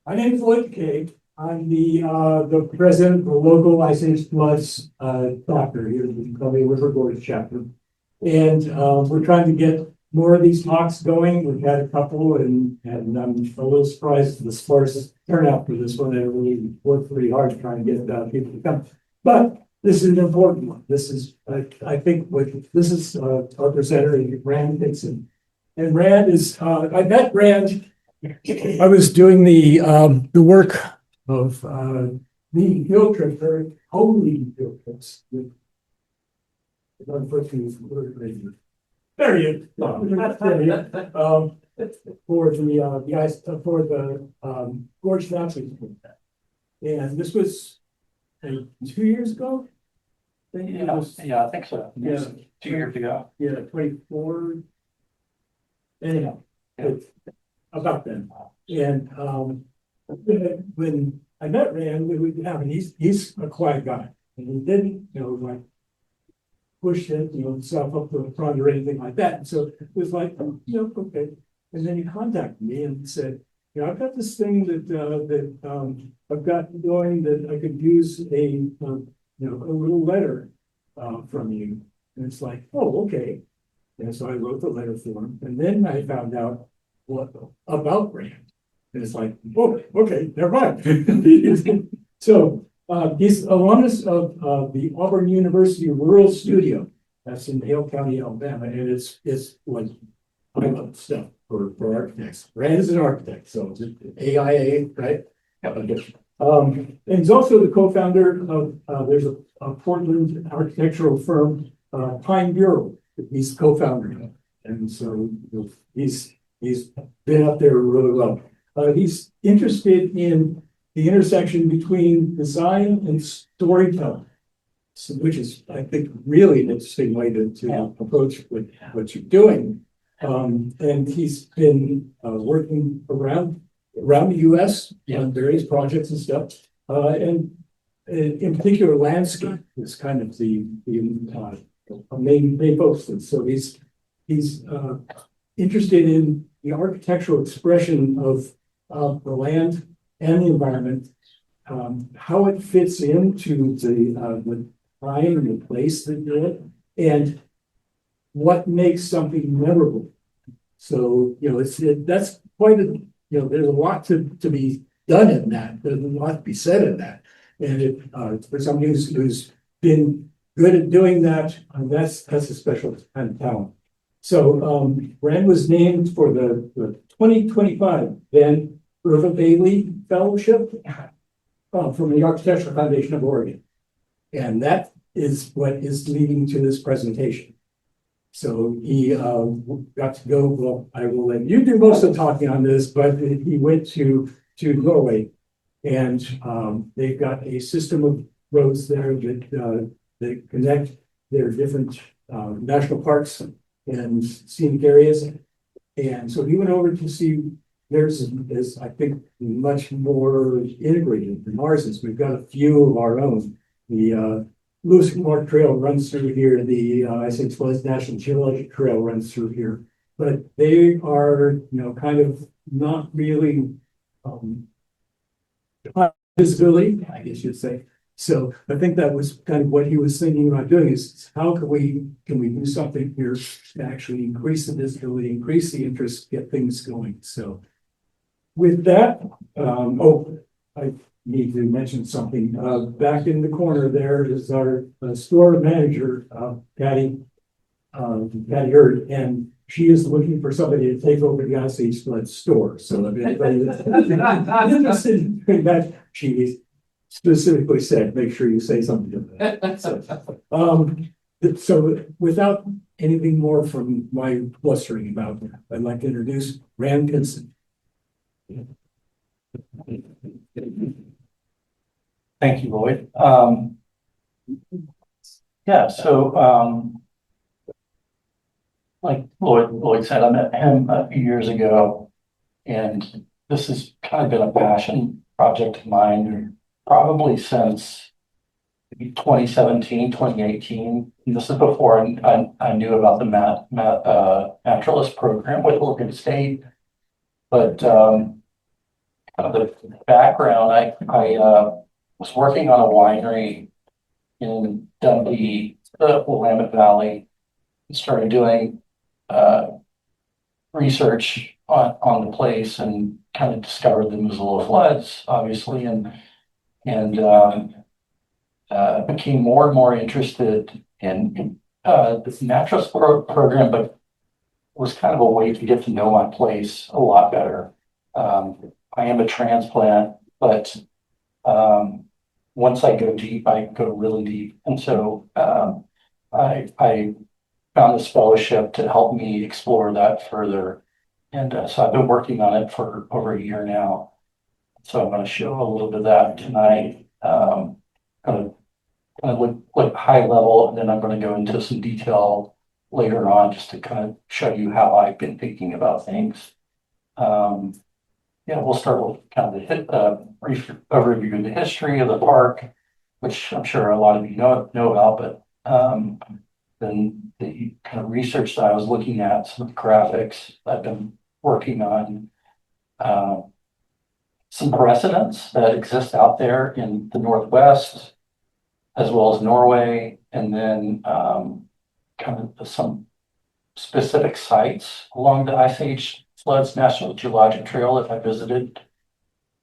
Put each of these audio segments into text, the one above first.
My name is Lloyd Kay. I'm the president of the local ISH Plus chapter here in the Columbia River Gorge chapter. And we're trying to get more of these talks going. We've had a couple, and I'm a little surprised at the sparse turnout for this one. I really worked pretty hard to try and get people to come. But this is an important one. This is, I think, this is our presenter, Rand Pinson. And Rand is, I met Rand. I was doing the work of leading field trips, very co-leading field trips with unfortunately there he is. For the Gorge National. And this was 2 years ago. Yeah, I think so. Yeah, 2 years ago. Yeah, 24. Anyhow, it's about then. And when I met Rand, he's a quiet guy, and he didn't, like push it, himself up to the front or anything like that. And so it was like, okay. And then he contacted me and said, I've got this thing that I've got going that I could use a little letter from you. And it's like, oh, okay. And so I wrote the letter for him. And then I found out what about Rand. And it's like, oh, okay, never mind. So he's alumnus of the Auburn University Rural Studio. That's in Hale County, Alabama. And it's like high-level stuff for architects. Rand is an architect, so it's AIA, right? Yeah. And he's also the co-founder of, there's a Portland architectural firm, Pine Bureau, that he's co-founder of. And so he's been up there really well. He's interested in the intersection between design and storytelling, which is, I think, really an interesting way to approach what you're doing. And he's been working around the U.S. on various projects and stuff. And in particular, landscape is kind of the main focus. So he's interested in the architectural expression of the land and the environment, how it fits into the time and the place that you're in, and what makes something memorable. So, that's quite a, there's a lot to be done in that. There's a lot to be said in that. And for somebody who's been good at doing that, that's a special kind of talent. So Rand was named for the 2025 Van Irva Bailey Fellowship from the Architectural Foundation of Oregon. And that is what is leading to this presentation. So he got to go, well, I will let you do most of the talking on this, but he went to Norway, and they've got a system of roads there that connect their different national parks and scenic areas. And so he went over to see theirs is, I think, much more integrated than ours is. We've got a few of our own. The Lewis and Clark Trail runs through here. The I-6 National Geologic Trail runs through here. But they are, kind of not really visibility, I guess you'd say. So I think that was kind of what he was thinking about doing is how can we do something here to actually increase the visibility, increase the interest, get things going. So with that, I need to mention something. Back in the corner there is our store manager, Patty Hurd, and she is looking for somebody to take over the IC Split store. So if anybody that's interested in doing that, she specifically said, make sure you say something to that. So without anything more from my blustering about it, I'd like to introduce Rand Pinson. Thank you, Lloyd. Like Lloyd said, I met him a few years ago, and this has kind of been a passion project of mine probably since 2017, 2018. And this is before I knew about the naturalist program with Oregon State, but kind the background, I was working on a winery in Dundee, the Willamette Valley, and started doing research on the place and kind of discovered the Missoula floods, obviously, and became more and more interested in this natural sport program, but was kind of a way to get to know my place a lot better. I am a transplant, but once I go deep, I go really deep. And so I found this fellowship to help me explore that further. And so I've been working on it for over a year now. So I'm going to show a little bit of that tonight. Kind of look high level, and then I'm going to go into some detail later on just to kind of show you how I've been thinking about things. Yeah, we'll start with kind of the brief overview of the history of the park, which I'm sure a lot of you know about, but then the kind of research that I was looking at, some of the graphics I've been working on, some precedents that exist out there in the Northwest, as well as Norway, and then kind of some specific sites along the Ice Age Floods National Geologic Trail that I visited.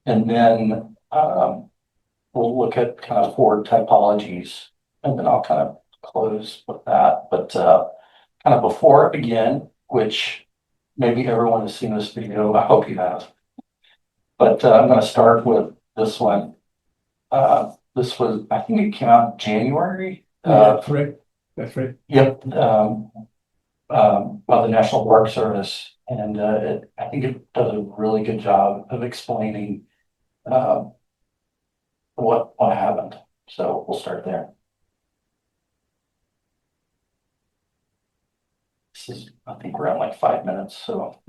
And then we'll look at kind of 4 typologies, and then I'll kind of close with that. But kind of before I begin, which maybe everyone has seen this video, I hope you have. But I'm going to start with this one. This was, I think it came out in January. That's right. That's right. Yep. By the National Park Service. And I think it does a really good job of explaining what happened. So we'll start there. This is, I think, around like 5 minutes. So.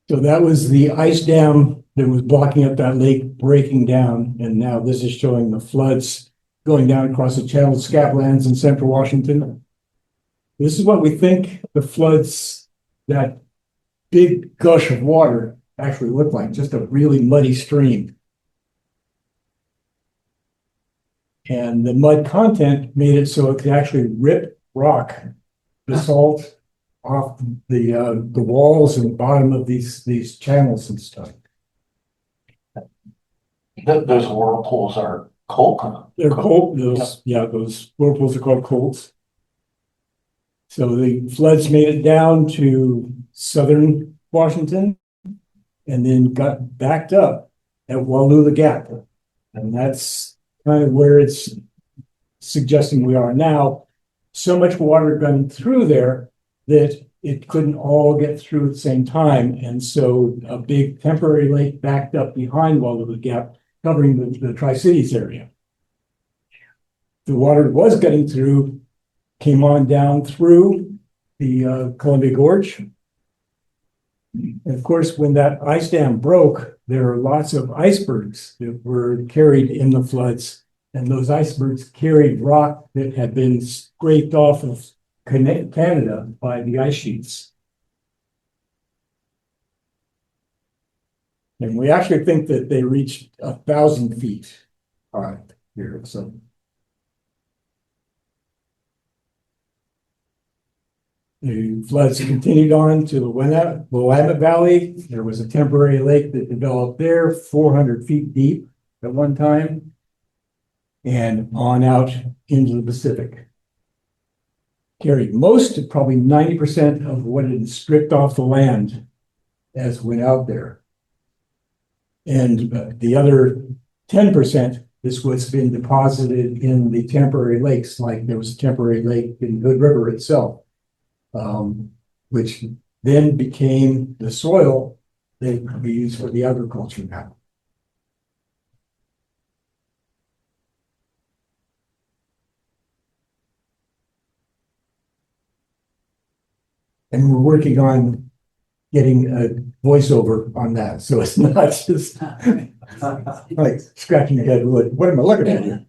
So that was the ice dam that was blocking up that lake breaking down. And now this is showing the floods going down across the channel scablands in central Washington. This is what we think the floods, that big gush of water, actually look like, just a really muddy stream. And the mud content made it so it could actually rip rock, basalt, off the walls and bottom of these channels and stuff. Those whirlpools are cold. They're cold. Those whirlpools are called colds. So the floods made it down to southern Washington and then got backed up at Wallula Gap. And that's kind of where it's suggesting we are now. So much water gone through there that it couldn't all get through at the same time. And so a big temporary lake backed up behind Wallula Gap, covering the Tri-Cities area. The water was getting through, came on down through the Columbia Gorge. And of course, when that ice dam broke, there were lots of icebergs that were carried in the floods. And those icebergs carried rock that had been scraped off of Canada by the ice sheets. And we actually think that they reached 1,000 feet here. So the floods continued on to the Willamette Valley. There was a temporary lake that developed there, 400 feet deep at one time, and on out into the Pacific. carried most, probably 90% of what had stripped off the land as went out there. And the other 10%, this was been deposited in the temporary lakes, like there was a temporary lake in Hood River itself, which then became the soil that we use for the agriculture now. And we're working on getting a voiceover on that, so it's not just like scratching your head. What am I looking at here?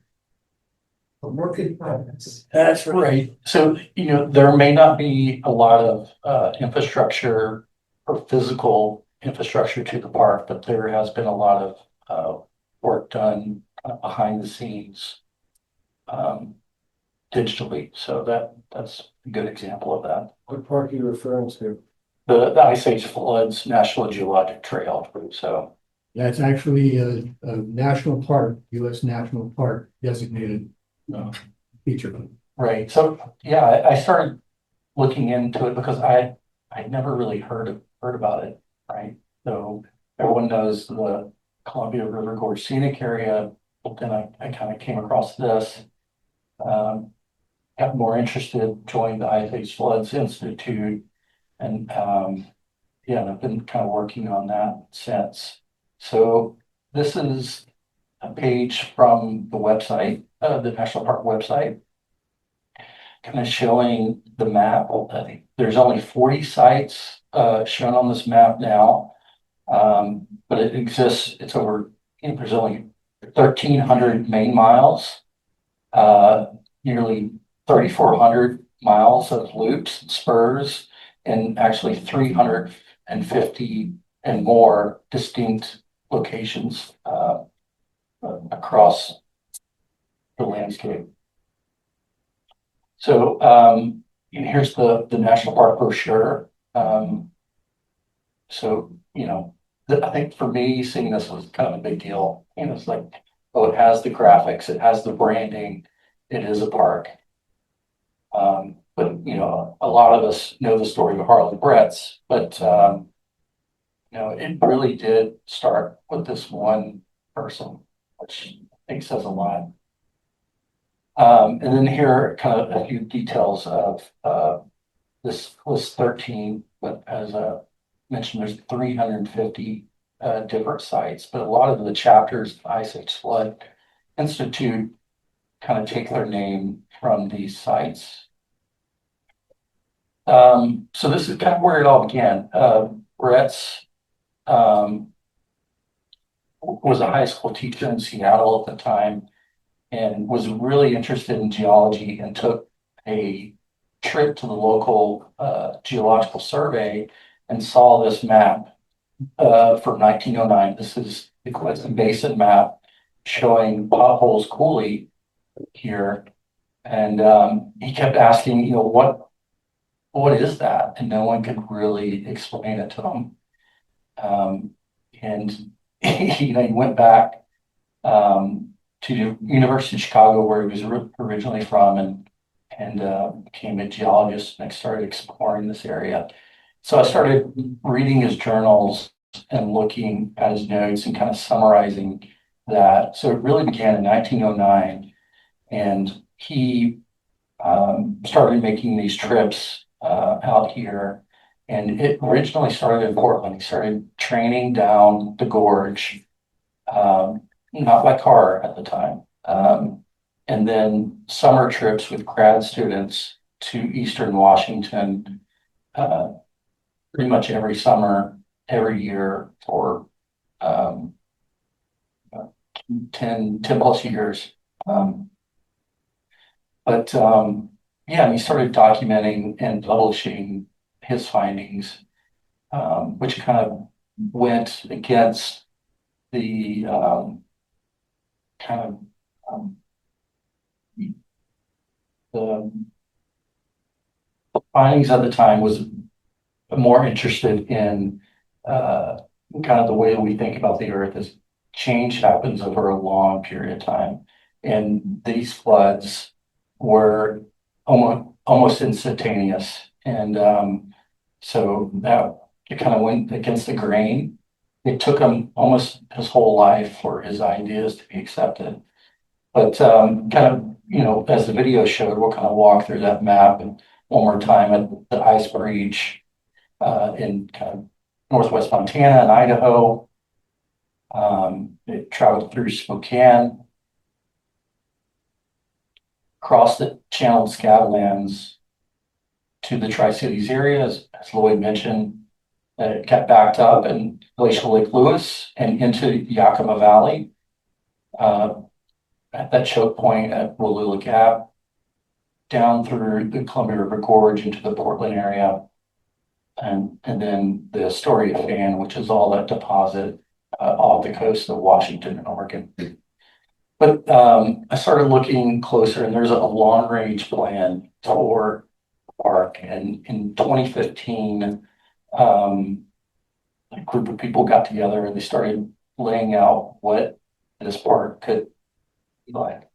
Work in progress. That's right. So, there may not be a lot of infrastructure or physical infrastructure to the park, but there has been a lot of work done behind the scenes digitally. So that's a good example of that. What park are you referring to? The Ice Age Floods National Geologic Trail. So That's actually a national park, U.S. national park designated feature. right. So yeah, I started looking into it because I'd never really heard about it. Right. So everyone knows the Columbia River Gorge Scenic area, but then I kind of came across this. Got more interested, joined the IAFI Floods Institute, and yeah, I've been kind of working on that since. So this is a page from the website, the national park website, kind of showing the map. I think there's only 40 sites shown on this map now, but it exists. It's over. There's only 1,300 main miles, nearly 3,400 miles of loops and spurs, and actually 350 and more distinct locations across the landscape. So here's the national park brochure. So I think for me, seeing this was kind of a big deal. It's like, oh, it has the graphics, it has the branding, it is a park. But a lot of us know the story of Harley Brett's, but it really did start with this one person, which I think says a lot. And then here are kind of a few details of this list 13, but as I mentioned, there's 350 different sites, but a lot of the chapters of Ice Age Flood Institute kind of take their name from these sites. So this is kind of where it all began. Brett's was a high school teacher in Seattle at the time and was really interested in geology and took a trip to the local geological survey and saw this map from 1909. This is the Quetzal Basin map showing Potholes Coulee here. And he kept asking, what is that? And no one could really explain it to him. And he went back to University of Chicago, where he was originally from, and became a geologist, and I started exploring this area. So I started reading his journals and looking at his notes and kind of summarizing that. So it really began in 1909, and he started making these trips out here, and it originally started in Portland. He started training down the gorge, not by car at the time, and then summer trips with grad students to Eastern Washington, pretty much every summer, every year for 10 plus years. But yeah, he started documenting and publishing his findings, which kind of went against the the findings at the time. Was more interested in kind of the way we think about the earth as change happens over a long period of time. And these floods were almost instantaneous. And so that it kind of went against the grain. It took him almost his whole life for his ideas to be accepted. But kind of, as the video showed, we'll kind of walk through that map and one more time at the ice breach in kind of northwest Montana and Idaho. It traveled through Spokane, across the channeled scablands to the Tri-Cities area, as Lloyd mentioned. It kept backed up in Glacial Lake Lewis and into Yakima Valley. At that choke point at Wallula Gap, down through the Columbia River Gorge into the Portland area, and then the Astoria Fan, which is all that deposit off the coast of Washington and Oregon. But I started looking closer, and there's a long range plan for the park. And in 2015, a group of people got together and they started laying out what this park could be like.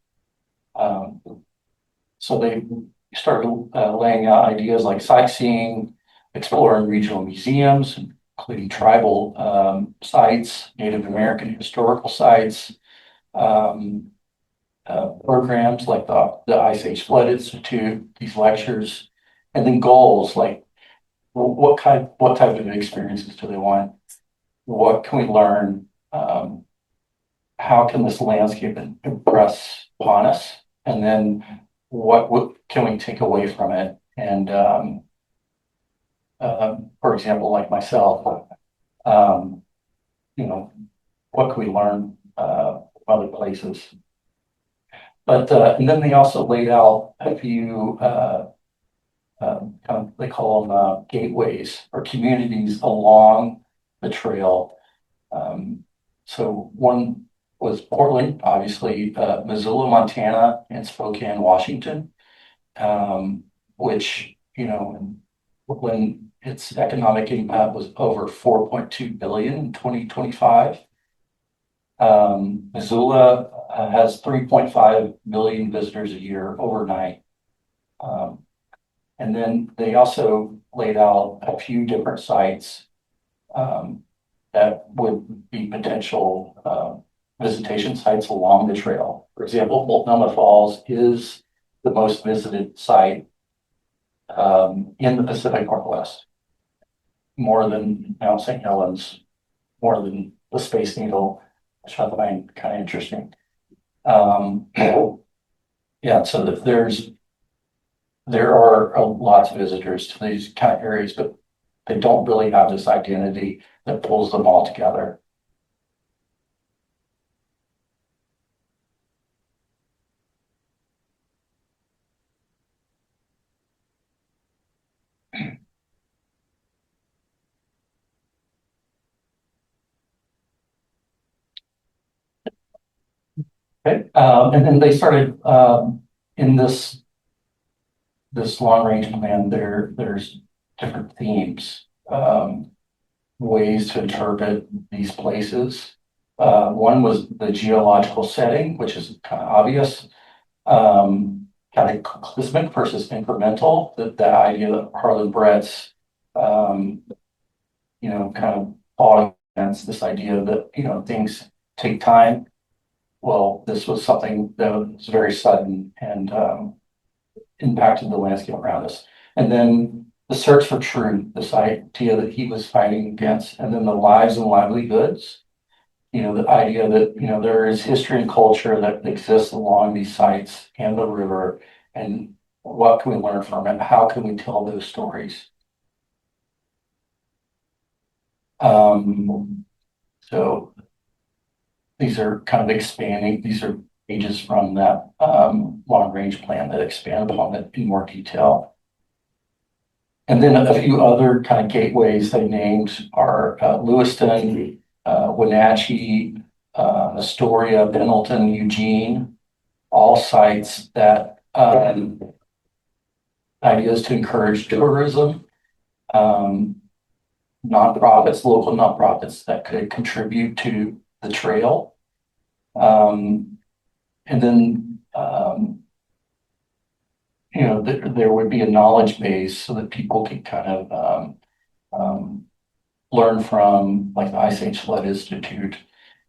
So they started laying out ideas like sightseeing, exploring regional museums, including tribal sites, Native American historical sites, programs like the Ice Age Flood Institute, these lectures, and then goals like what type of experiences do they want? What can we learn? How can this landscape impress upon us? And then what can we take away from it? And for example, like myself, what can we learn from other places? But and then they also laid out a few they call them gateways or communities along the trail. So one was Portland, obviously, Missoula, Montana, and Spokane, Washington, which, when its economic impact was over 4.2 billion in 2025. Missoula has 3.5 million visitors a year overnight. And then they also laid out a few different sites that would be potential visitation sites along the trail. For example, Multnomah Falls is the most visited site in the Pacific Northwest, more than Mount St. Helens, more than the Space Needle, which I find kind of interesting. Yeah, so there are lots of visitors to these kind of areas, but they don't really have this identity that pulls them all together. Okay, and then they started in this long range plan. There's different themes, ways to interpret these places. One was the geological setting, which is kind of obvious. Cataclysmic versus incremental. That idea that Harlan Brett's, kind of fought against this idea that things take time. Well, this was something that was very sudden and impacted the landscape around us. And then the search for truth, this idea that he was fighting against, and then the lives and livelihoods, the idea that, there is history and culture that exists along these sites and the river, and what can we learn from it? How can we tell those stories? So these are kind of expanding, these are pages from that long range plan that expand upon it in more detail. And then a few other kind of gateways they named are Lewiston, Wenatchee, Astoria, Pendleton, Eugene, all sites that ideas to encourage tourism, nonprofits, local nonprofits that could contribute to the trail. And then there would be a knowledge base so that people could kind of, learn from like the Ice Age Flood Institute,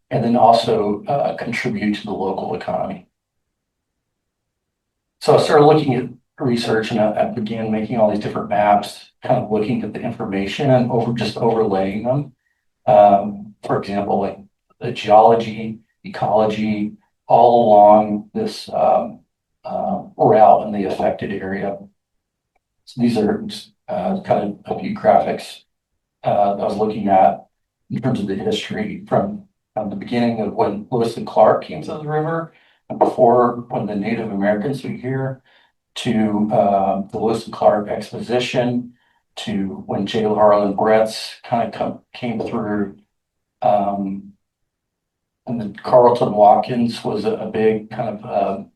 and then also, contribute to the local economy. So I started looking at research, and I began making all these different maps, kind of looking at the information and just overlaying them. For example, like the geology, ecology, all along this route in the affected area. So these are kind of a few graphics that I was looking at in terms of the history from the beginning of when Lewis and Clark came to the river, and before when the Native Americans were here, to the Lewis and Clark exposition, to when Geol and Brett's kind of came through. And then Carlton Watkins was a big kind of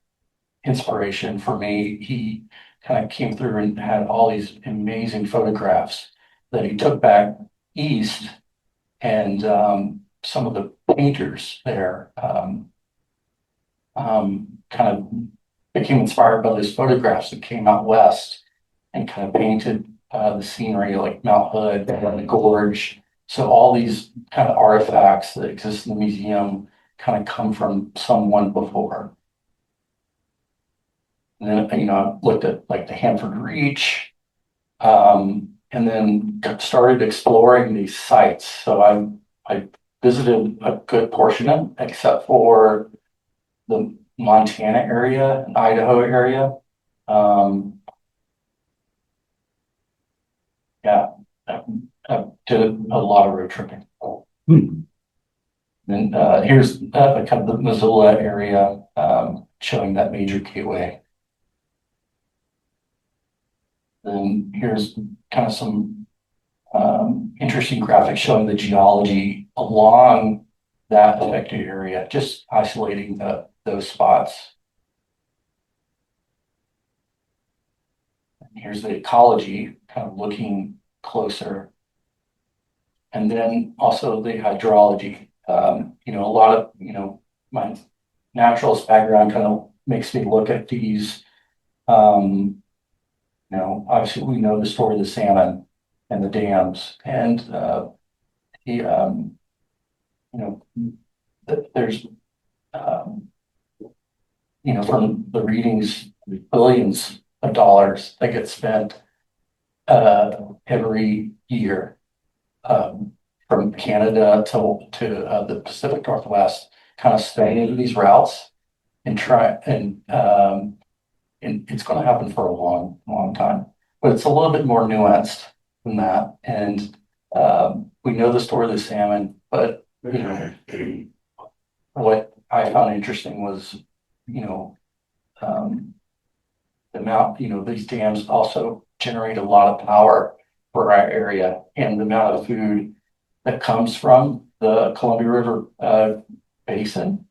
inspiration for me. He kind of came through and had all these amazing photographs that he took back east, and some of the painters there kind of became inspired by those photographs that came out west and kind of painted the scenery like Mount Hood and the Gorge. So all these kind of artifacts that exist in the museum kind of come from someone before. And then, I looked at like the Hanford Reach, and then started exploring these sites. So I visited a good portion of them, except for the Montana area and Idaho area. Yeah, I did a lot of road tripping. And here's kind of the Missoula area, showing that major gateway. Then here's kind of some interesting graphics showing the geology along that affected area, just isolating those spots. And here's the ecology, kind of looking closer. And then also the hydrology. A lot of, my naturalist background kind of makes me look at these. Obviously we know the story of the salmon and the dams, and there's from the readings, billions of dollars that get spent every year, from Canada to the Pacific Northwest, kind of studying these routes and and it's going to happen for a long, long time. But it's a little bit more nuanced than that. And we know the story of the salmon, but what I found interesting was, the amount, these dams also generate a lot of power for our area, and the amount of food that comes from the Columbia River basin.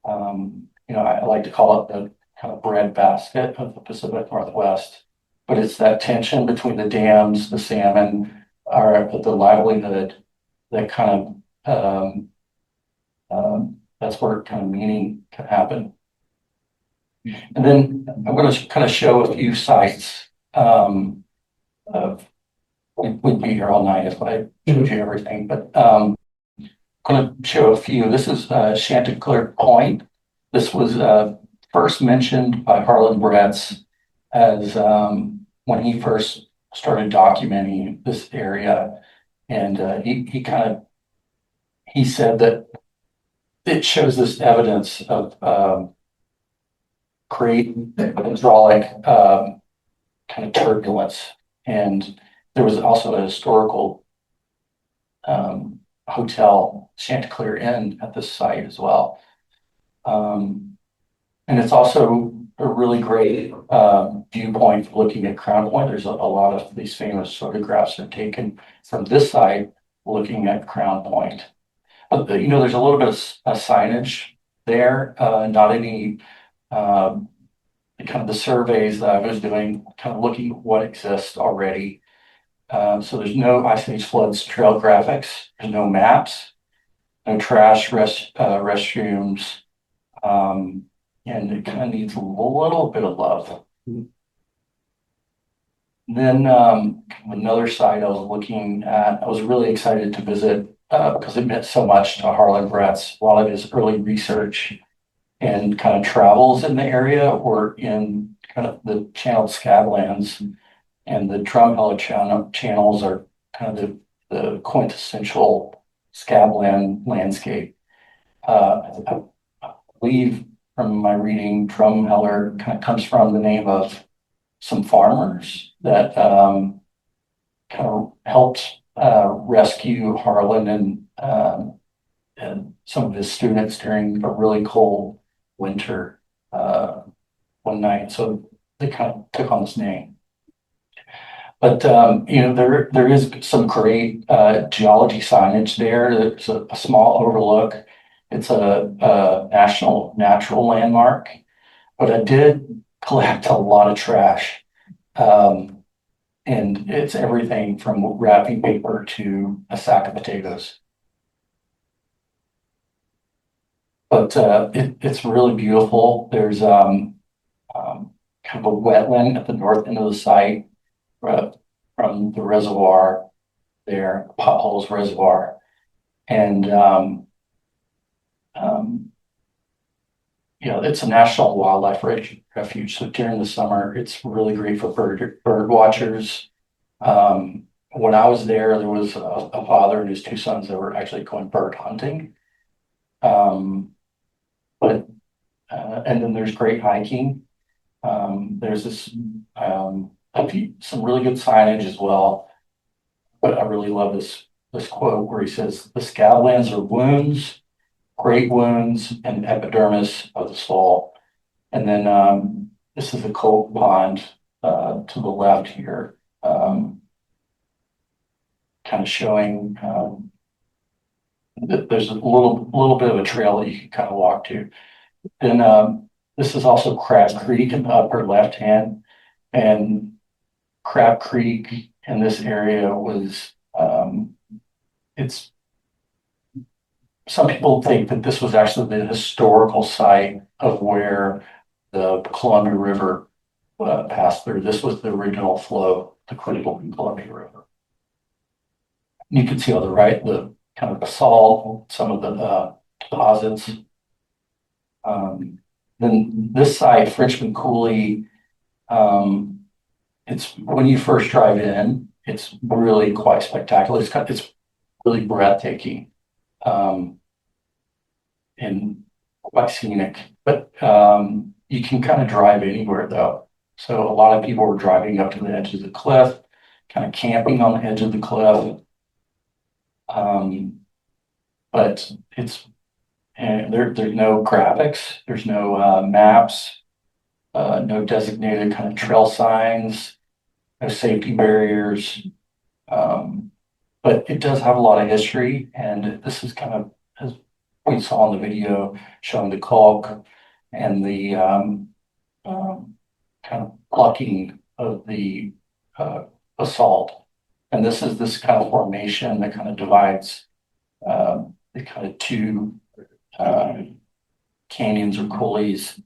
I like to call it the kind of breadbasket of the Pacific Northwest, but it's that tension between the dams, the salmon, or the livelihood that kind of that's where kind of meaning can happen. And then I'm going to kind of show a few sites of. We'd be here all night if I showed you everything, but I'm going to show a few. This is Chanticleer Point. This was first mentioned by Harlan Bretz as when he first started documenting this area, and he said that it shows this evidence of great hydraulic kind of turbulence, and there was also a historical hotel, Chanticleer Inn, at this site as well. And it's also a really great viewpoint looking at Crown Point. There's a lot of these famous photographs are taken from this site looking at Crown Point. But, there's a little bit of signage there, not any kind of the surveys that I was doing, kind of looking at what exists already. So there's no Ice Age floods trail graphics, there's no maps, no trash restrooms, and it kind of needs a little bit of love. Then another site I was looking at, I was really excited to visit because it meant so much to Harlan Brett's, a lot of his early research and kind of travels in the area or in kind of the channeled scablands, and the Drumheller channels are kind of the quintessential scabland landscape. I believe from my reading, Drumheller kind of comes from the name of some farmers that kind of helped rescue Harlan and some of his students during a really cold winter one night. So they kind of took on this name. But there is some great geology signage there. There's a small overlook. It's a national natural landmark. But I did collect a lot of trash. And it's everything from wrapping paper to a sack of potatoes. But it's really beautiful. There's kind of a wetland at the north end of the site from the reservoir there, Potholes Reservoir. And it's a national wildlife refuge. So during the summer, it's really great for bird watchers. When I was there was a father and his two sons that were actually going bird hunting. And then there's great hiking. There's some really good signage as well. But I really love this quote where he says, "The scablands are wounds, great wounds, and epidermis of the soul." And then this is the cold pond to the left here, kind of showing that there's a little bit of a trail that you can kind of walk to. Then this is also Crab Creek in the upper left hand, and Crab Creek in this area was it's some people think that this was actually the historical site of where the Columbia River passed through. This was the original flow, the Columbia River. You can see on the right the kind of basalt, some of the deposits. Then this side, Frenchman Coulee, it's when you first drive in, it's really quite spectacular. It's really breathtaking and quite scenic. But you can kind of drive anywhere though. So a lot of people were driving up to the edge of the cliff, kind of camping on the edge of the cliff. But there's no graphics, there's no maps, no designated kind of trail signs, no safety barriers. But it does have a lot of history, and this is kind of, as we saw in the video, showing the caulk and the kind of plucking of the basalt. And this is this kind of formation that kind of divides the kind of two canyons or coulees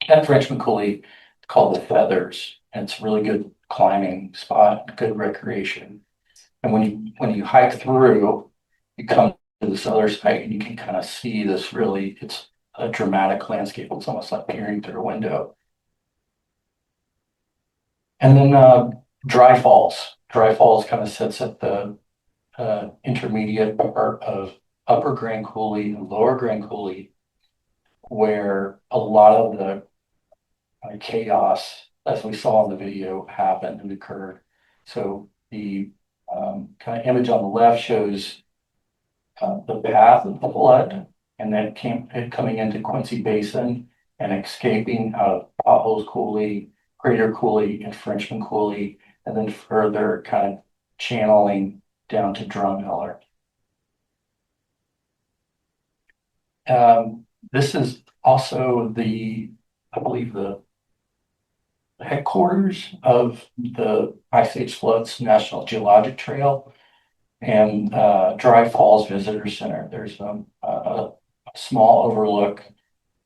at Frenchman Coulee called the Feathers. And it's a really good climbing spot, good recreation. And when you hike through, you come to this other site and you can kind of see this it's a dramatic landscape. It's almost like peering through a window. And then Dry Falls. Dry Falls kind of sits at the intermediate part of Upper Grand Coulee and Lower Grand Coulee, where a lot of the chaos, as we saw in the video, happened and occurred. So the kind of image on the left shows the path of the flood, and then coming into Quincy Basin and escaping out of Potholes Coulee, Greater Coulee, and Frenchman Coulee, and then further kind of channeling down to Drumheller. This is also I believe the headquarters of the Ice Age Floods National Geologic Trail and Dry Falls Visitor Center. There's a small overlook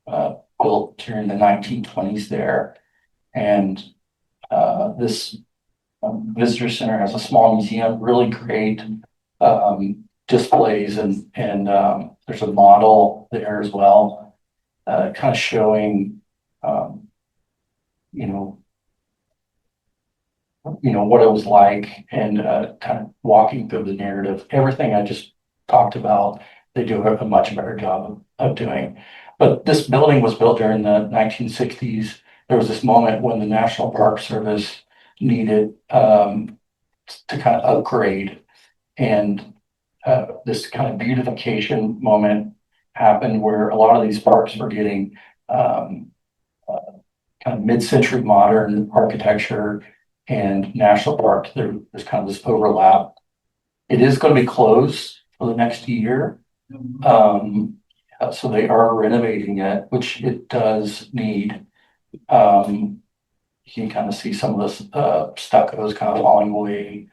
built during the 1920s there. And this Visitor Center has a small museum, really great displays, and there's a model there as well, kind of showing, you know, what it was like, and kind of walking through the narrative. Everything I just talked about, they do a much better job of doing. But this building was built during the 1960s. There was this moment when the National Park Service needed to kind of upgrade, and this kind of beautification moment happened where a lot of these parks were getting kind of mid-century modern architecture and national park. There's kind of this overlap. It is going to be closed for the next year. So they are renovating it, which it does need. You can kind of see some of this stucco is kind of falling away.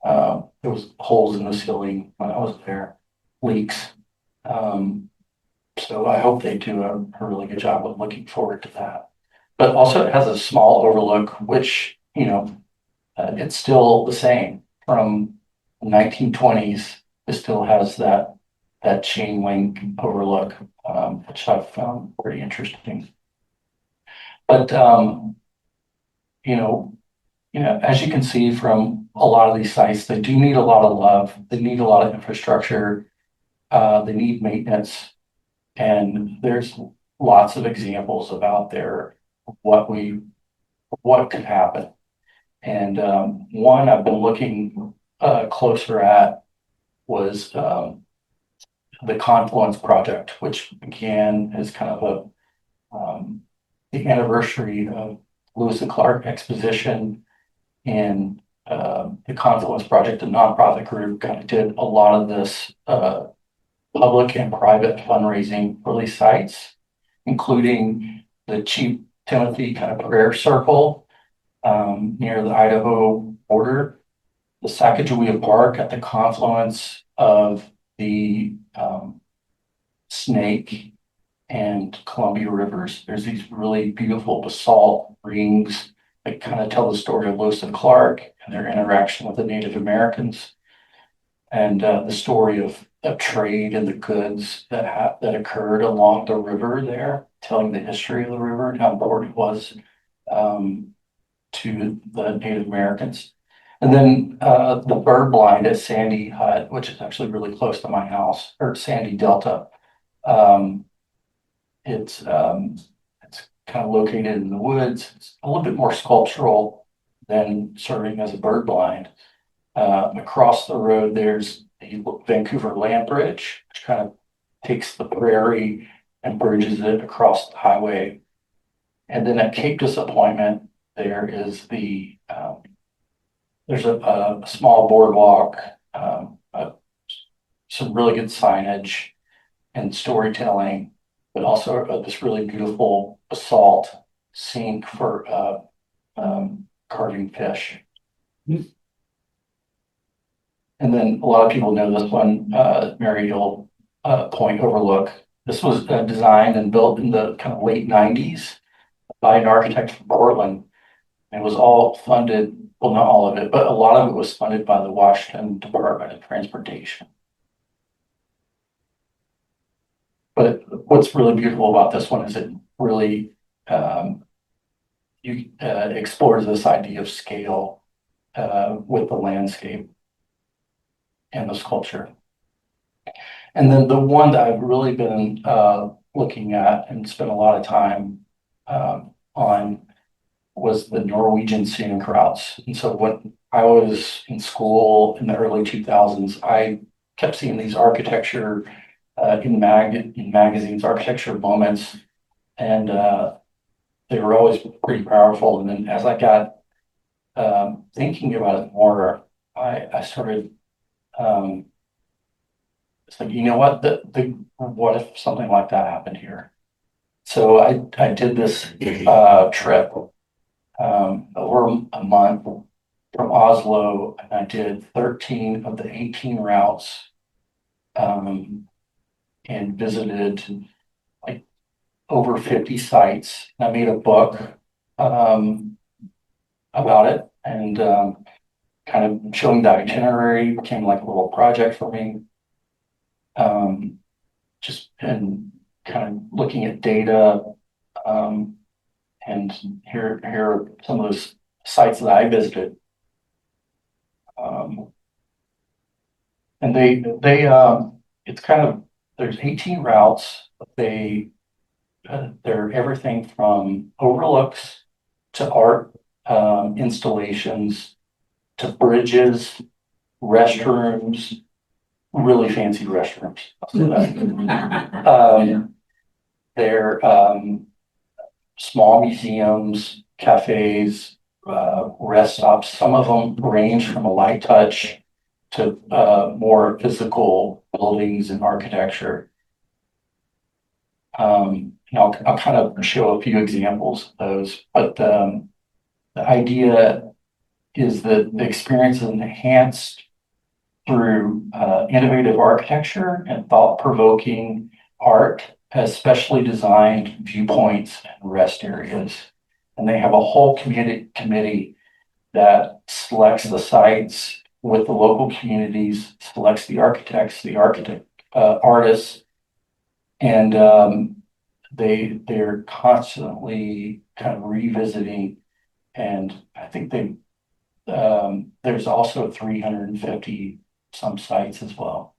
There was holes in the ceiling when I was there, leaks. So I hope they do a really good job. I'm looking forward to that. But also it has a small overlook, which, it's still the same from the 1920s. It still has that chain link overlook, which I've found pretty interesting. But as you can see from a lot of these sites, they do need a lot of love. They need a lot of infrastructure. They need maintenance, and there's lots of examples about there what could happen. And one I've been looking closer at was the Confluence Project, which began as kind of the anniversary of Lewis and Clark Exposition, and the Confluence Project, a nonprofit group, kind of did a lot of this public and private fundraising for these sites, including the Chief Timothy kind of prayer circle near the Idaho border, the Sacagawea Park at the confluence of the Snake and Columbia Rivers. There's these really beautiful basalt rings that kind of tell the story of Lewis and Clark and their interaction with the Native Americans, and the story of trade and the goods that occurred along the river there, telling the history of the river and how important it was to the Native Americans. And then the bird blind at Sandy Hut, which is actually really close to my house, or Sandy Delta. It's kind of located in the woods. It's a little bit more sculptural than serving as a bird blind. Across the road, there's the Vancouver Land Bridge, which kind of takes the prairie and bridges it across the highway. And then at Cape Disappointment, there is there's a small boardwalk, some really good signage and storytelling, but also this really beautiful basalt sink for carving fish. And then a lot of people know this one, Mariel Point Overlook. This was designed and built in the kind of late 90s by an architect from Portland. It was all funded, well, not all of it, but a lot of it was funded by the Washington Department of Transportation. But what's really beautiful about this one is it really explores this idea of scale with the landscape and the sculpture. And then the one that I've really been looking at and spent a lot of time on was the Norwegian scenic routes. And so when I was in school in the early 2000s, I kept seeing these architecture in magazines, architecture moments, and they were always pretty powerful. And then as I got thinking about it more, I started it's like, you know what, what if something like that happened here? So I did this trip over a month from Oslo, and I did 13 of the 18 routes, and visited like over 50 sites. I made a book about it, and kind of showing the itinerary became like a little project for me. Just and kind of looking at data, and here are some of those sites that I visited. And it's kind of, there's 18 routes. They're everything from overlooks to art installations to bridges, restrooms, really fancy restrooms. I'll say that. They're small museums, cafes, rest stops. Some of them range from a light touch to more physical buildings and architecture. And I'll kind of show a few examples of those, but the idea is that the experience is enhanced through innovative architecture and thought-provoking art, especially designed viewpoints and rest areas. And they have a whole committee that selects the sites with the local communities, selects the architects, artists, and they're constantly kind of revisiting. And I think there's also 350 some sites as well.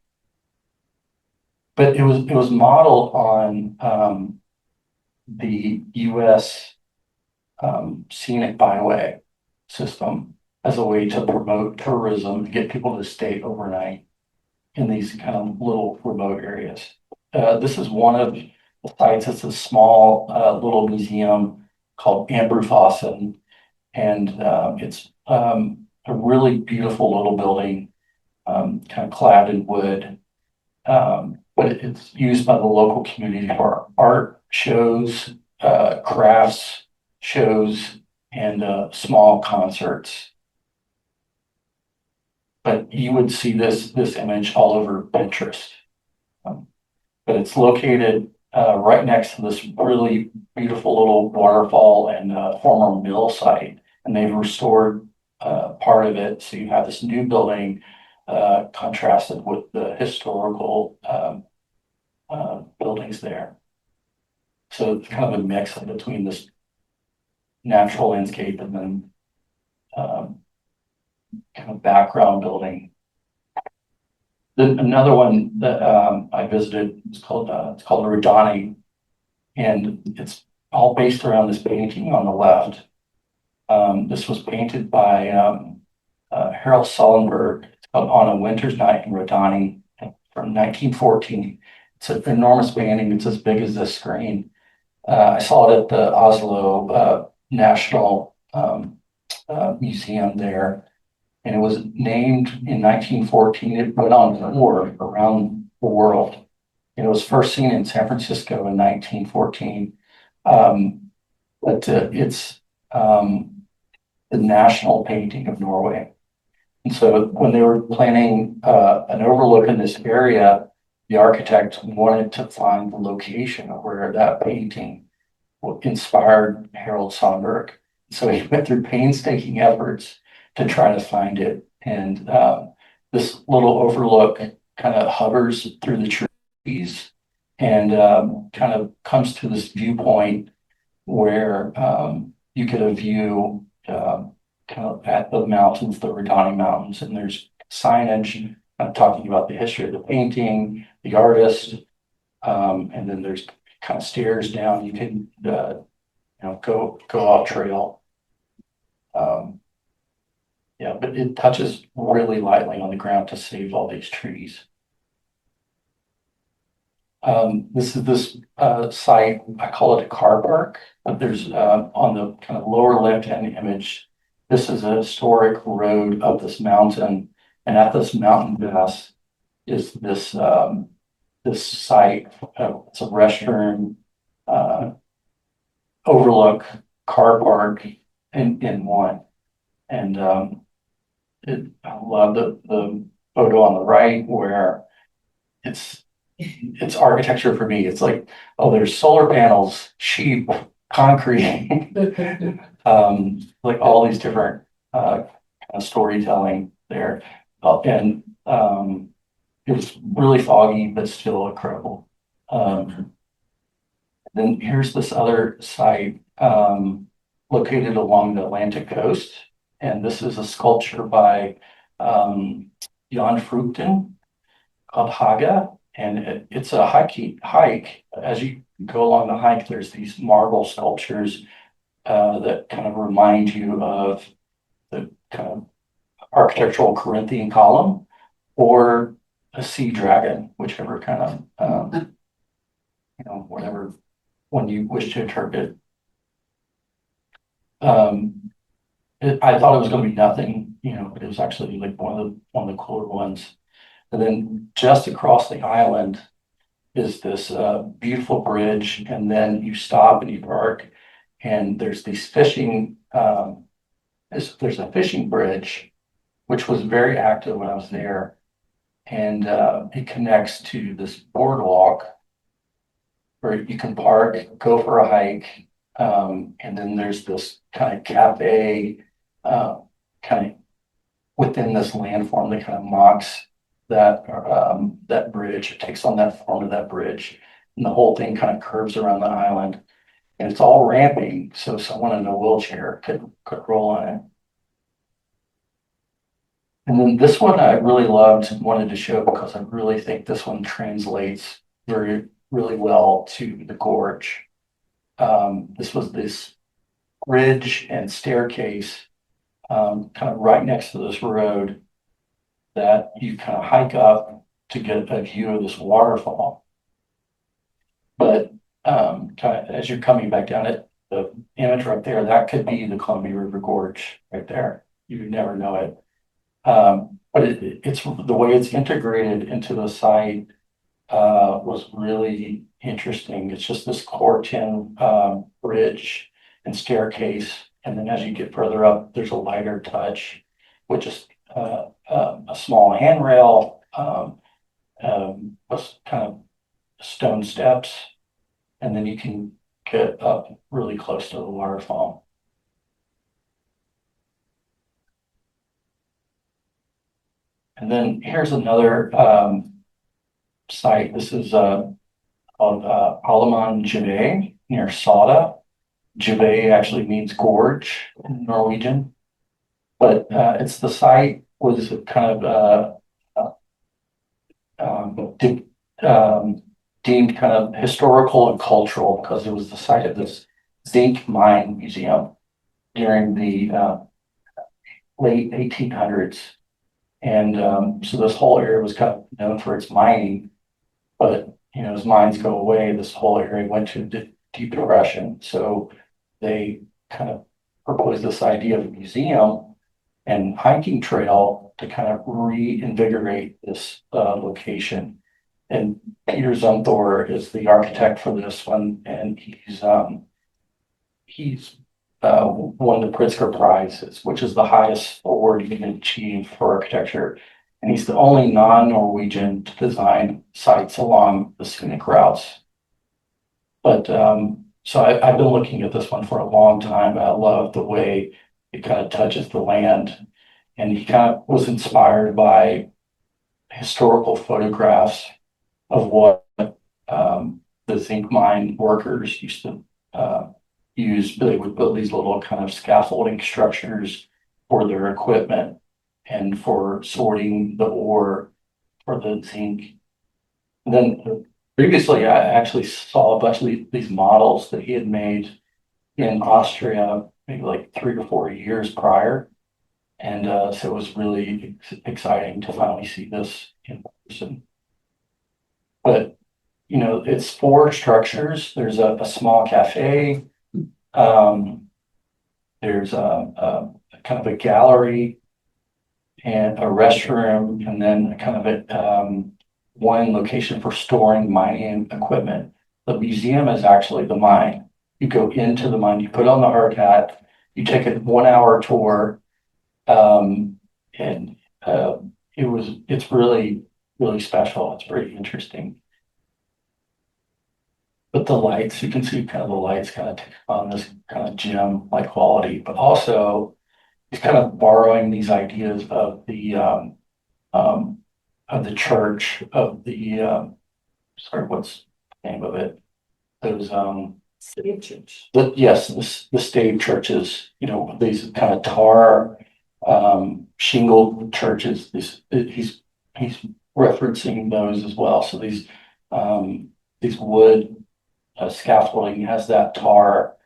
But it was modeled on the U.S. Scenic byway system as a way to promote tourism, to get people to stay overnight in these kind of little remote areas. This is one of the sites. It's a small little museum called Ambrufossen, and it's a really beautiful little building, kind of clad in wood. But it's used by the local community for art shows, crafts shows, and small concerts. But you would see this image all over Pinterest. But it's located right next to this really beautiful little waterfall and former mill site, and they've restored part of it. So you have this new building contrasted with the historical buildings there. So it's kind of a mix between this natural landscape and then kind of background building. Then another one that I visited is called Rodani, and it's all based around this painting on the left. This was painted by Harold Sullenberg. It's called On a Winter's Night in Rodani from 1914. It's an enormous painting. It's as big as this screen. I saw it at the Oslo National Museum there, and it was named in 1914. It went on tour around the world, and it was first seen in San Francisco in 1914. But it's the national painting of Norway. And so when they were planning an overlook in this area, the architect wanted to find the location of where that painting inspired Harold Sonberg. So he went through painstaking efforts to try to find it. And this little overlook kind of hovers through the trees and kind of comes to this viewpoint where you get a view kind of at the mountains, the Rodani Mountains, and there's signage talking about the history of the painting, the artist, and then there's kind of stairs down. You can go off trail. Yeah, but it touches really lightly on the ground to save all these trees. This is this site, I call it a car park, but there's on the kind of lower left-hand image, this is a historic road up this mountain, and at this mountain pass is this this site. It's a restroom, overlook, car park in one, and I love the photo on the right where it's architecture for me. It's like, oh, there's solar panels, sheep, concrete, like all these different kind of storytelling there. And it was really foggy, but still incredible. Then here's this other site located along the Atlantic coast. And this is a sculpture by Jan Fruchten called Haga. And it's a hike. As you go along the hike, there's these marble sculptures that kind of remind you of the kind of architectural Corinthian column or a sea dragon, whichever kind of, whatever one you wish to interpret. I thought it was going to be nothing, but it was actually like one of the cooler ones. And then just across the island is this beautiful bridge, and then you stop and you park, and there's these fishing. There's a fishing bridge, which was very active when I was there, and it connects to this boardwalk where you can park, go for a hike, and then there's this kind of cafe, kind of within this landform that kind of mocks that bridge. It takes on that form of that bridge, and the whole thing kind of curves around the island, and it's all ramping, so someone in a wheelchair could roll on it. And then this one I really loved and wanted to show because I really think this one translates really well to the gorge. This was this bridge and staircase kind of right next to this road that you kind of hike up to get a view of this waterfall. But kind of as you're coming back down it, the image right there, that could be the Columbia River Gorge right there. You never know it. But it's the way it's integrated into the site was really interesting. It's just this core tin bridge and staircase, and then as you get further up, there's a lighter touch, which is a small handrail, with kind of stone steps, and then you can get up really close to the waterfall. And then here's another site. This is called Alaman Jive near Sada. Jive actually means gorge in Norwegian, but it's the site was kind of deemed kind of historical and cultural because it was the site of this zinc mine museum during the late 1800s. And so this whole area was kind of known for its mining, but as mines go away, this whole area went to deep depression. So they kind of proposed this idea of a museum and hiking trail to kind of reinvigorate this location. And Peter Zumthor is the architect for this one, and he's won the Pritzker Prizes, which is the highest award you can achieve for architecture. And he's the only non-Norwegian to design sites along the scenic routes. But so I've been looking at this one for a long time. I love the way it kind of touches the land. And he kind of was inspired by historical photographs of what the zinc mine workers used to use. They would build these little kind of scaffolding structures for their equipment and for sorting the ore for the zinc. And then previously, I actually saw a bunch of these models that he had made in Austria, maybe like 3 or 4 years prior. And so it was really exciting to finally see this in person. But, it's 4 structures. There's a small cafe. There's a kind of a gallery and a restroom, and then kind of a one location for storing mining equipment. The museum is actually the mine. You go into the mine, you put on the hard hat, you take a 1-hour tour, and it's really, really special. It's pretty interesting. But the lights, you can see kind of the lights kind of take on this kind of gem-like quality, but also he's kind of borrowing these ideas of the church, of the, sorry, what's the name of it? Those, City of Church. yes, the stave churches, these kind of tar, shingled churches, he's referencing those as well. So these wood scaffolding has that tar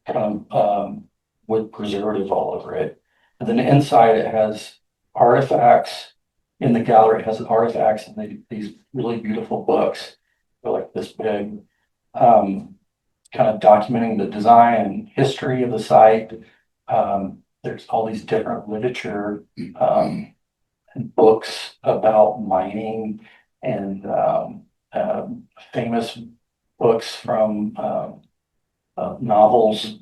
kind of, wood preservative all over it. And then inside it has artifacts. In the gallery, it has artifacts and these really beautiful books. They're like this big, kind of documenting the design and history of the site. There's all these different literature, and books about mining and famous books from novels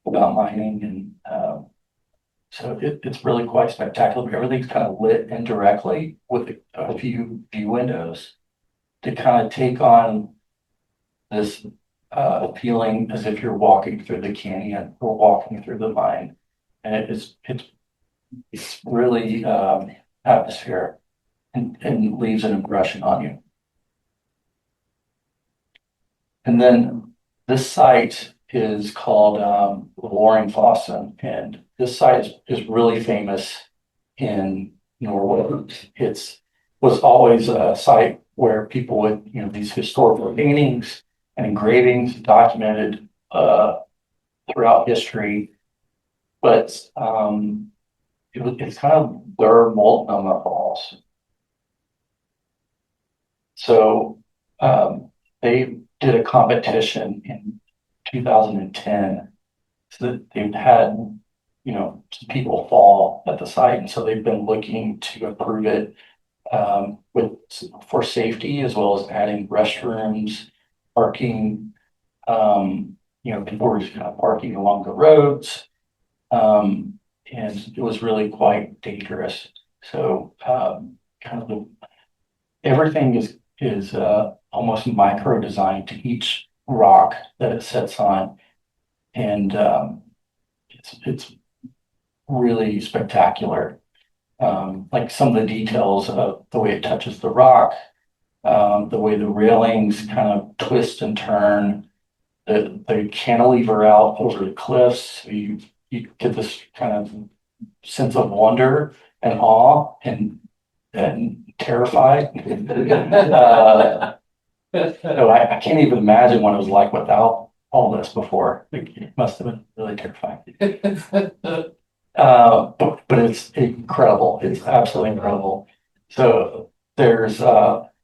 about mining. And so it's really quite spectacular. Everything's kind of lit indirectly with a few view windows to kind of take on this feeling as if you're walking through the canyon or walking through the mine. And it's really atmospheric and leaves an impression on you. And then this site is called Loringfossen, and this site is really famous in Norway. Was always a site where people would, these historical paintings and engravings documented throughout history, but it's kind of where Multnomah falls. So they did a competition in 2010. So that they've had, some people fall at the site, and so they've been looking to improve it for safety, as well as adding restrooms, parking. People were just kind of parking along the roads, and it was really quite dangerous. So everything is almost micro designed to each rock that it sits on, and it's really spectacular. Like some of the details of the way it touches the rock, the way the railings kind of twist and turn, the cantilever out over the cliffs. You get this kind of sense of wonder and awe and terrified. So I can't even imagine what it was like without all this before. It must have been really terrifying. But it's incredible. It's absolutely incredible. So there's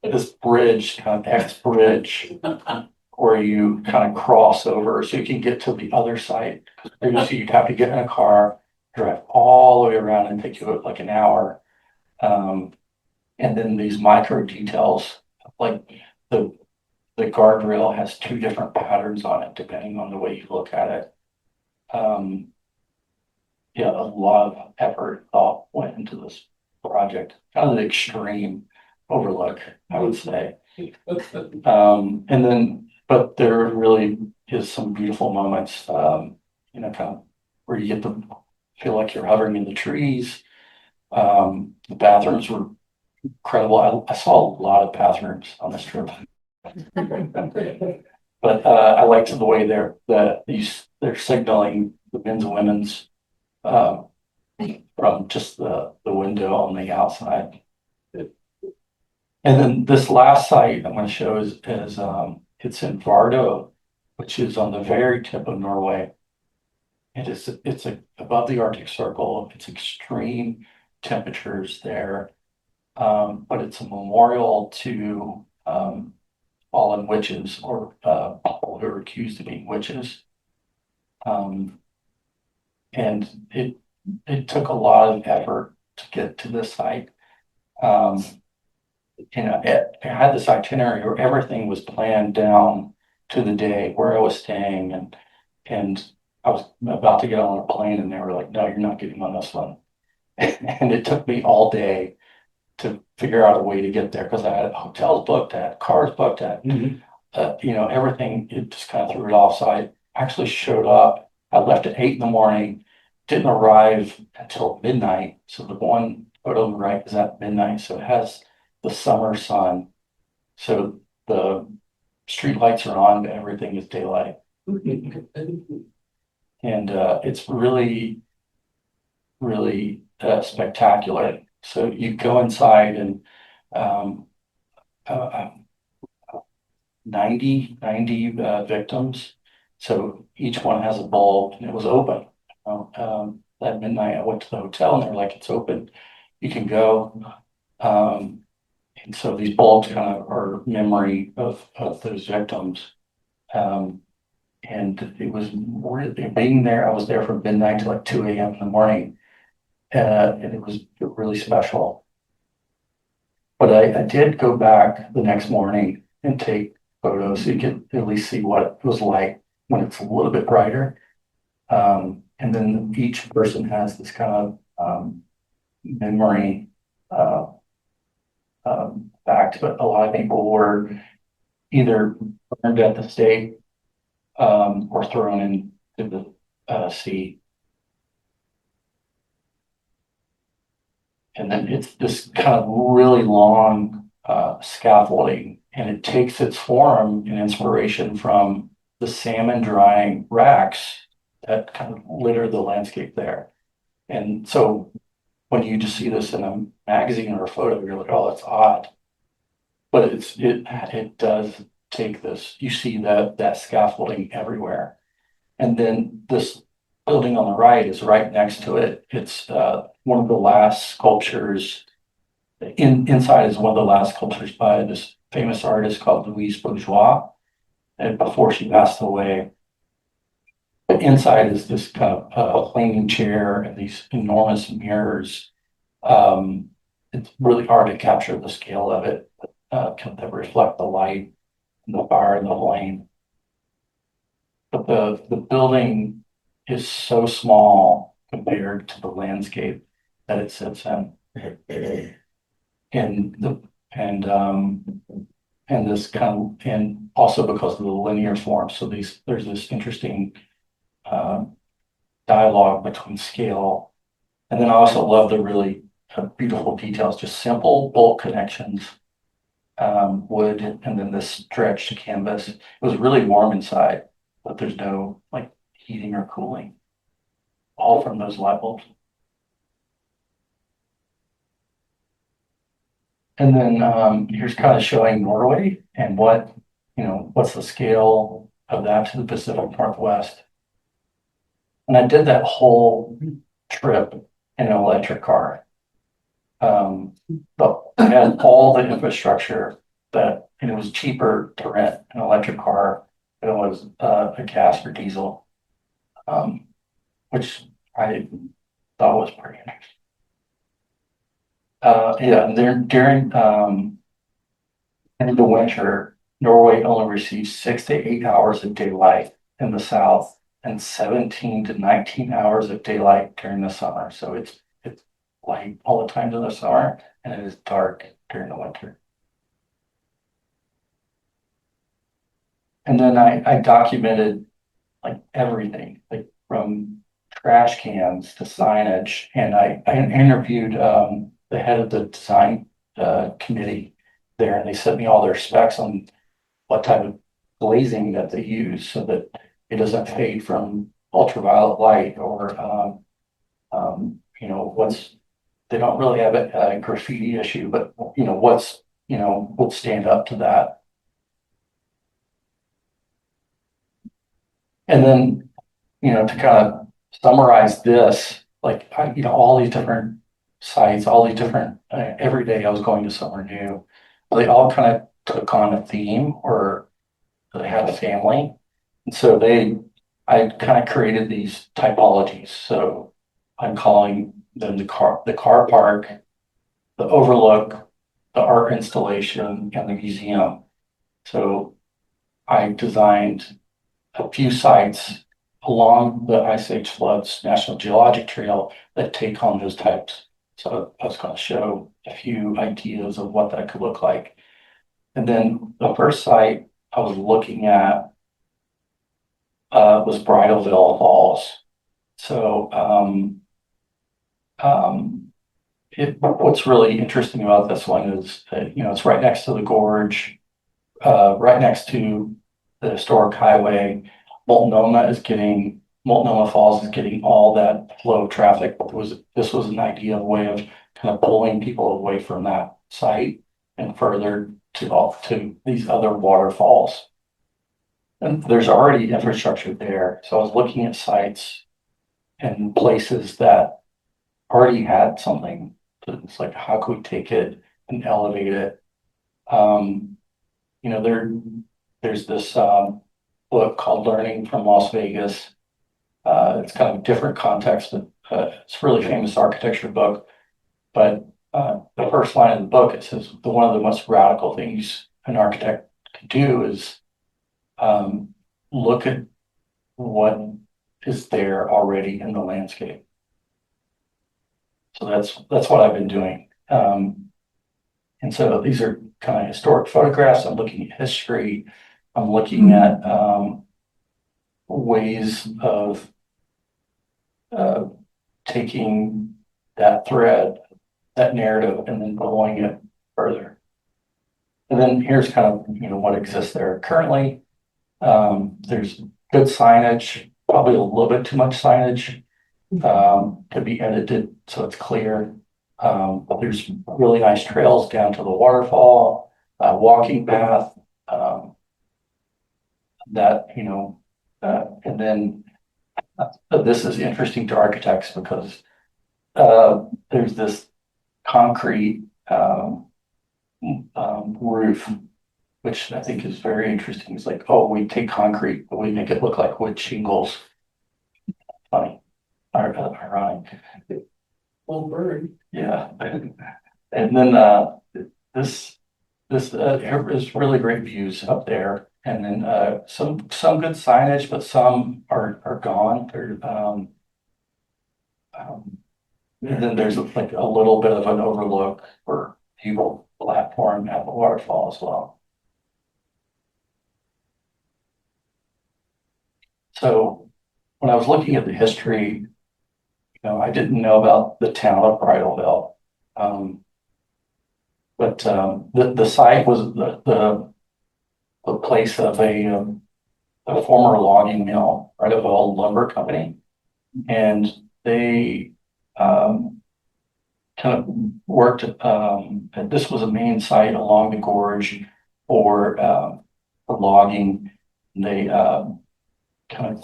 this bridge, kind of X bridge, where you kind of cross over so you can get to the other side. Previously, you'd have to get in a car, drive all the way around, and take you like an hour. And then these micro details, like the guardrail has two different patterns on it, depending on the way you look at it. Yeah, a lot of effort, thought went into this project. Kind of the extreme overlook, I would say. But there really is some beautiful moments, kind of where you get to feel like you're hovering in the trees. The bathrooms were incredible. I saw a lot of bathrooms on this trip. But I liked the way they're signaling the men's and women's from just the window on the outside. And then this last site I'm going to show is it's in Vardø, which is on the very tip of Norway. It's above the Arctic Circle. It's extreme temperatures there, but it's a memorial to fallen witches or people who are accused of being witches. And it took a lot of effort to get to this site. It had this itinerary where everything was planned down to the day where I was staying, and I was about to get on a plane, and they were like, "No, you're not getting on this one." And it took me all day to figure out a way to get there because I had hotels booked, I had cars booked, everything. It just kind of threw it off. So I actually showed up. I left at 8 in the morning, didn't arrive until midnight. So the one photo on the right is at midnight. So it has the summer sun. So the street lights are on, but everything is daylight. And it's really, really spectacular. So you go inside and um, uh, 90 victims. So each one has a bulb and it was open. At midnight, I went to the hotel and they're like, it's open, you can go. And so these bulbs kind of are memory of those victims. And it was being there, I was there from midnight to like 2 a.m. in the morning. And it was really special. But I did go back the next morning and take photos so you can at least see what it was like when it's a little bit brighter. And then each person has this kind of memory fact, but a lot of people were either burned at the stake or thrown into the sea. And then it's this kind of really long scaffolding, and it takes its form and inspiration from the salmon drying racks that kind of litter the landscape there. And so when you just see this in a magazine or a photo, you're like, oh, that's odd. But it does take this, you see that scaffolding everywhere. And then this building on the right is right next to it. It's one of the last sculptures. Inside is one of the last sculptures by this famous artist called Louise Bourgeois. And before she passed away, but inside is this kind of flaming chair and these enormous mirrors. It's really hard to capture the scale of it, that reflect the light and the fire and the flame. But the building is so small compared to the landscape that it sits in. And this kind of, and also because of the linear form. So there's this interesting dialogue between scale. And then I also love the really beautiful details, just simple bolt connections, wood, and then this stretched canvas. It was really warm inside, but there's no like heating or cooling, all from those light bulbs. And then here's kind of showing Norway and what's the scale of that to the Pacific Northwest. And I did that whole trip in an electric car. But it had all the infrastructure and it was cheaper to rent an electric car than it was a gas or diesel, which I thought was pretty interesting. Yeah, during in the winter, Norway only receives 6 to 8 hours of daylight in the south and 17 to 19 hours of daylight during the summer. So it's light all the time in the summer, and it is dark during the winter. And then I documented like everything, like from trash cans to signage, and I interviewed the head of the design committee there, and they sent me all their specs on what type of glazing that they use so that it doesn't fade from ultraviolet light or they don't really have a graffiti issue, but would stand up to that. And then, to kind of summarize this, like, all these different sites, all these different, every day I was going to somewhere new. They all kind of took on a theme or they had a family. And so I kind of created these typologies. So I'm calling them the car park, the overlook, the art installation, and the museum. So I designed a few sites along the Ice Age Floods National Geologic Trail that take on those types. So I was going to show a few ideas of what that could look like. And then the first site I was looking at was Bridalveil Falls. So, what's really interesting about this one is that, it's right next to the gorge, right next to the historic highway. Multnomah Falls is getting all that flow of traffic. This was an idea, a way of kind of pulling people away from that site and further to these other waterfalls. And there's already infrastructure there. So I was looking at sites and places that already had something. It's like, how could we take it and elevate it? You know, there's this book called Learning from Las Vegas. It's kind of a different context, but it's a really famous architecture book. But the first line of the book, it says one of the most radical things an architect could do is look at what is there already in the landscape. So that's what I've been doing. And so these are kind of historic photographs. I'm looking at history. I'm looking at ways of taking that thread, that narrative, and then going it further. And then here's kind of, what exists there currently. There's good signage, probably a little bit too much signage, to be edited so it's clear. But there's really nice trails down to the waterfall, walking path, and then this is interesting to architects because there's this concrete roof, which I think is very interesting. It's like, oh, we take concrete, but we make it look like wood shingles. Funny, ironic. Old bird. Yeah. And then this is really great views up there. And then some good signage, but some are gone. And then there's like a little bit of an overlook for view platform at the waterfall as well. So when I was looking at the history, I didn't know about the town of Bridalveil. But the site was the place of a former logging mill, Bridalveil Lumber Company. And they kind of worked, and this was a main site along the gorge for logging. They kind of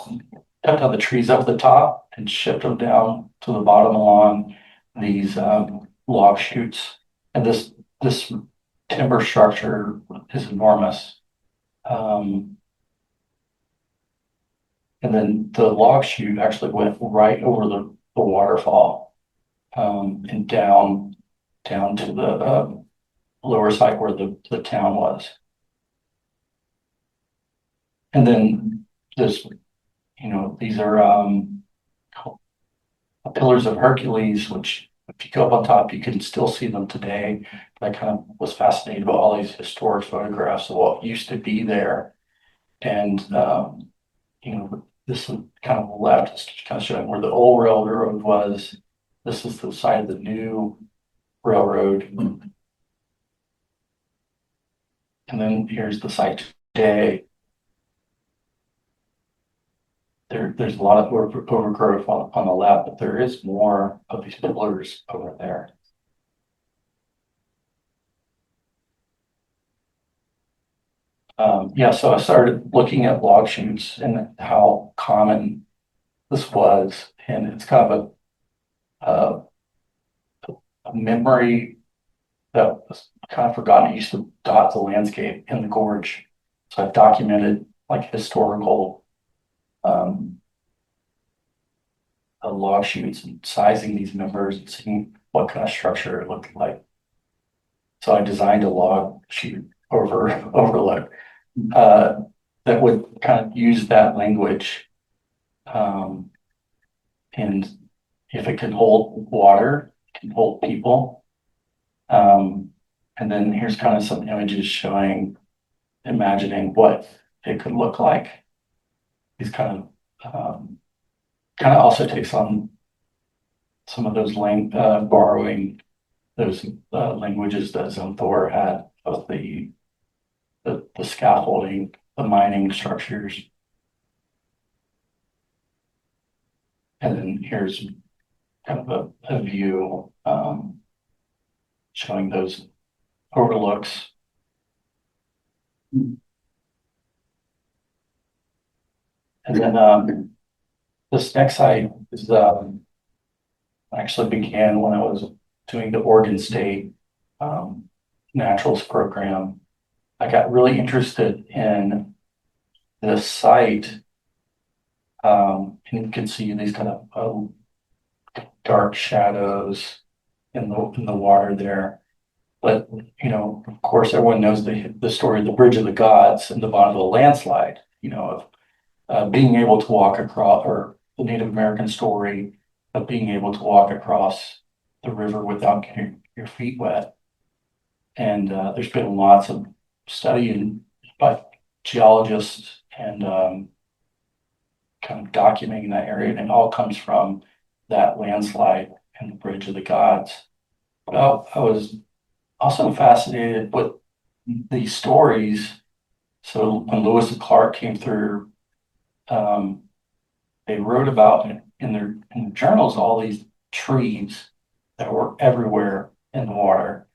cut down the trees up the top and shipped them down to the bottom along these log chutes. And this timber structure is enormous. And then the log chute actually went right over the waterfall and down to the lower site where the town was. And then this, these are pillars of Hercules, which if you go up on top, you can still see them today. I kind of was fascinated by all these historic photographs of what used to be there. And, this kind of left is kind of showing where the old railroad was. This is the site of the new railroad. And then here's the site today. There's a lot of overgrowth on the left, but there is more of these pillars over there. So I started looking at log chutes and how common this was, and it's kind of a memory that was kind of forgotten. It used to dot the landscape in the gorge, so I've documented like historical log chutes and sizing these members and seeing what kind of structure it looked like. So I designed a log chute overlook that would kind of use that language. And if it can hold water, it can hold people. And then here's kind of some images showing, imagining what it could look like. These kind of kind of also takes on some of those borrowing those languages that Zone had of the scaffolding, the mining structures. And then here's kind of a view showing those overlooks. And then this next site is actually began when I was doing the Oregon State Naturals program. I got really interested in this site. And you can see these kind of dark shadows in the water there. But you know, of course, everyone knows the story of the Bridge of the Gods and the bottom of the landslide. You know, of being able to walk across, or the Native American story of being able to walk across the river without getting your feet wet. And there's been lots of study by geologists and kind of documenting that area, and it all comes from that landslide and the Bridge of the Gods. But I was also fascinated with these stories. So when Lewis and Clark came through, they wrote about in their journals all these trees that were everywhere in the water.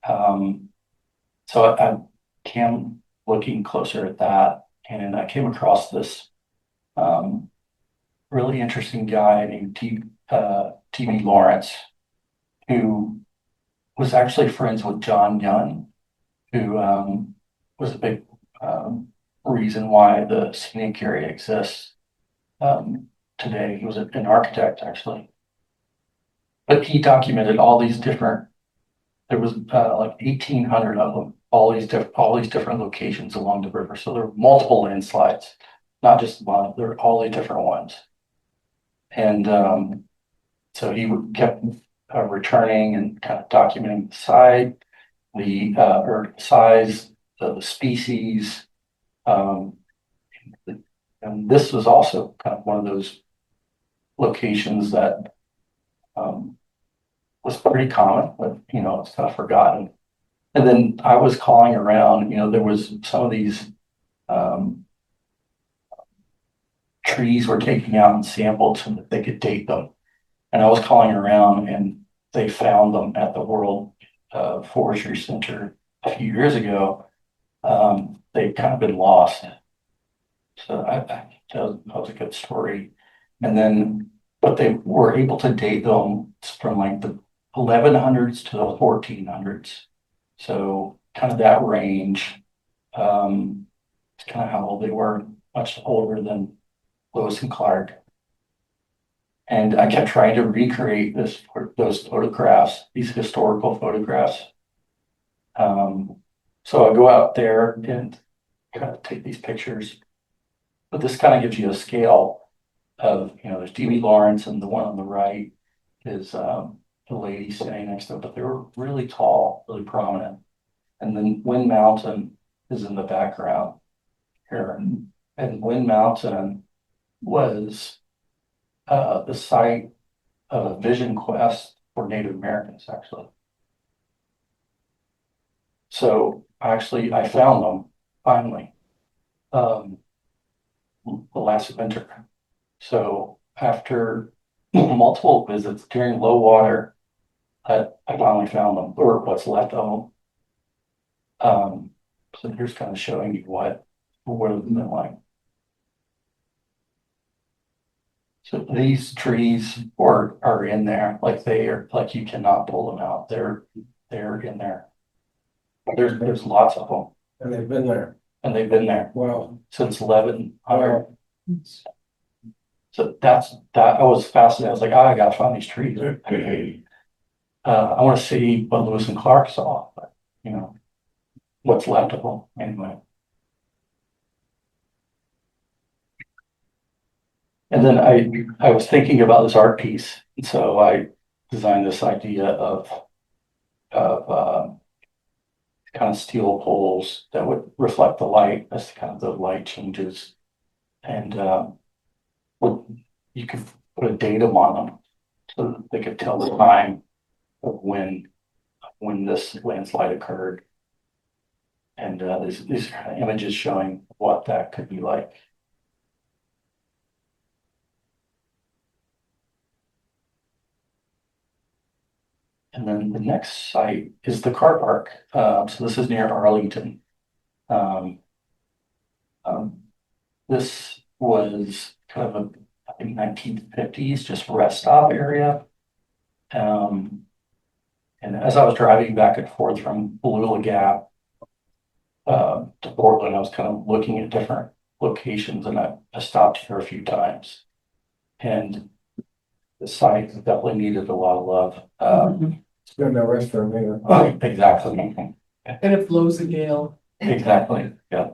So I came looking closer at that, and I came across this really interesting guy named T.B. Lawrence, who was actually friends with John Young, who was a big reason why the Scenic area exists today. He was an architect, actually. But he documented all these different, there was like 1,800 of them, all these different locations along the river. So there were multiple landslides, not just one, there were all the different ones. And so he kept returning and kind of documenting the site, the or size, the species. And this was also kind of one of those locations that was pretty common, but you know, it's kind of forgotten. And then I was calling around, you know, there was some of these trees were taken out and sampled so that they could date them. And I was calling around, and they found them at the World Forestry Center a few years ago. They've kind of been lost. So that was a good story. And then, but they were able to date them from like the 1100s to the 1400s. So kind of that range. It's kind of how old they were, much older than Lewis and Clark. And I kept trying to recreate those photographs, these historical photographs. So I go out there and kind of take these pictures. But this kind of gives you a scale of, you know, there's D.B. Lawrence, and the one on the right is the lady standing next to it, but they were really tall, really prominent. And then Wind Mountain is in the background here. And Wind Mountain was the site of a vision quest for Native Americans, actually. So actually, I found them finally the last winter. So after multiple visits during low water, I finally found them, or what's left of them. So here's kind of showing you what it's been like. So these trees are in there, like they are, like you cannot pull them out. They're in there. There's lots of them. And they've been there. And they've been there. Wow. Since 1100. So that I was fascinated. I was like, oh, I gotta find these trees. I want to see what Lewis and Clark saw, but you know, what's left of them anyway. And then I was thinking about this art piece, and so I designed this idea of kind of steel poles that would reflect the light as kind of the light changes, and you could put a datum on them so that they could tell the time of when this landslide occurred. And these are images showing what that could be like. And then the next site is the car park. So this is near Arlington. Um, this was kind of a, I think, 1950s, just rest stop area. And as I was driving back and forth from Ballula Gap to Portland, I was kind of looking at different locations, and I stopped here a few times. And the site definitely needed a lot of love. It's got no restaurant there. Exactly. And it flows a gale. Exactly, yeah.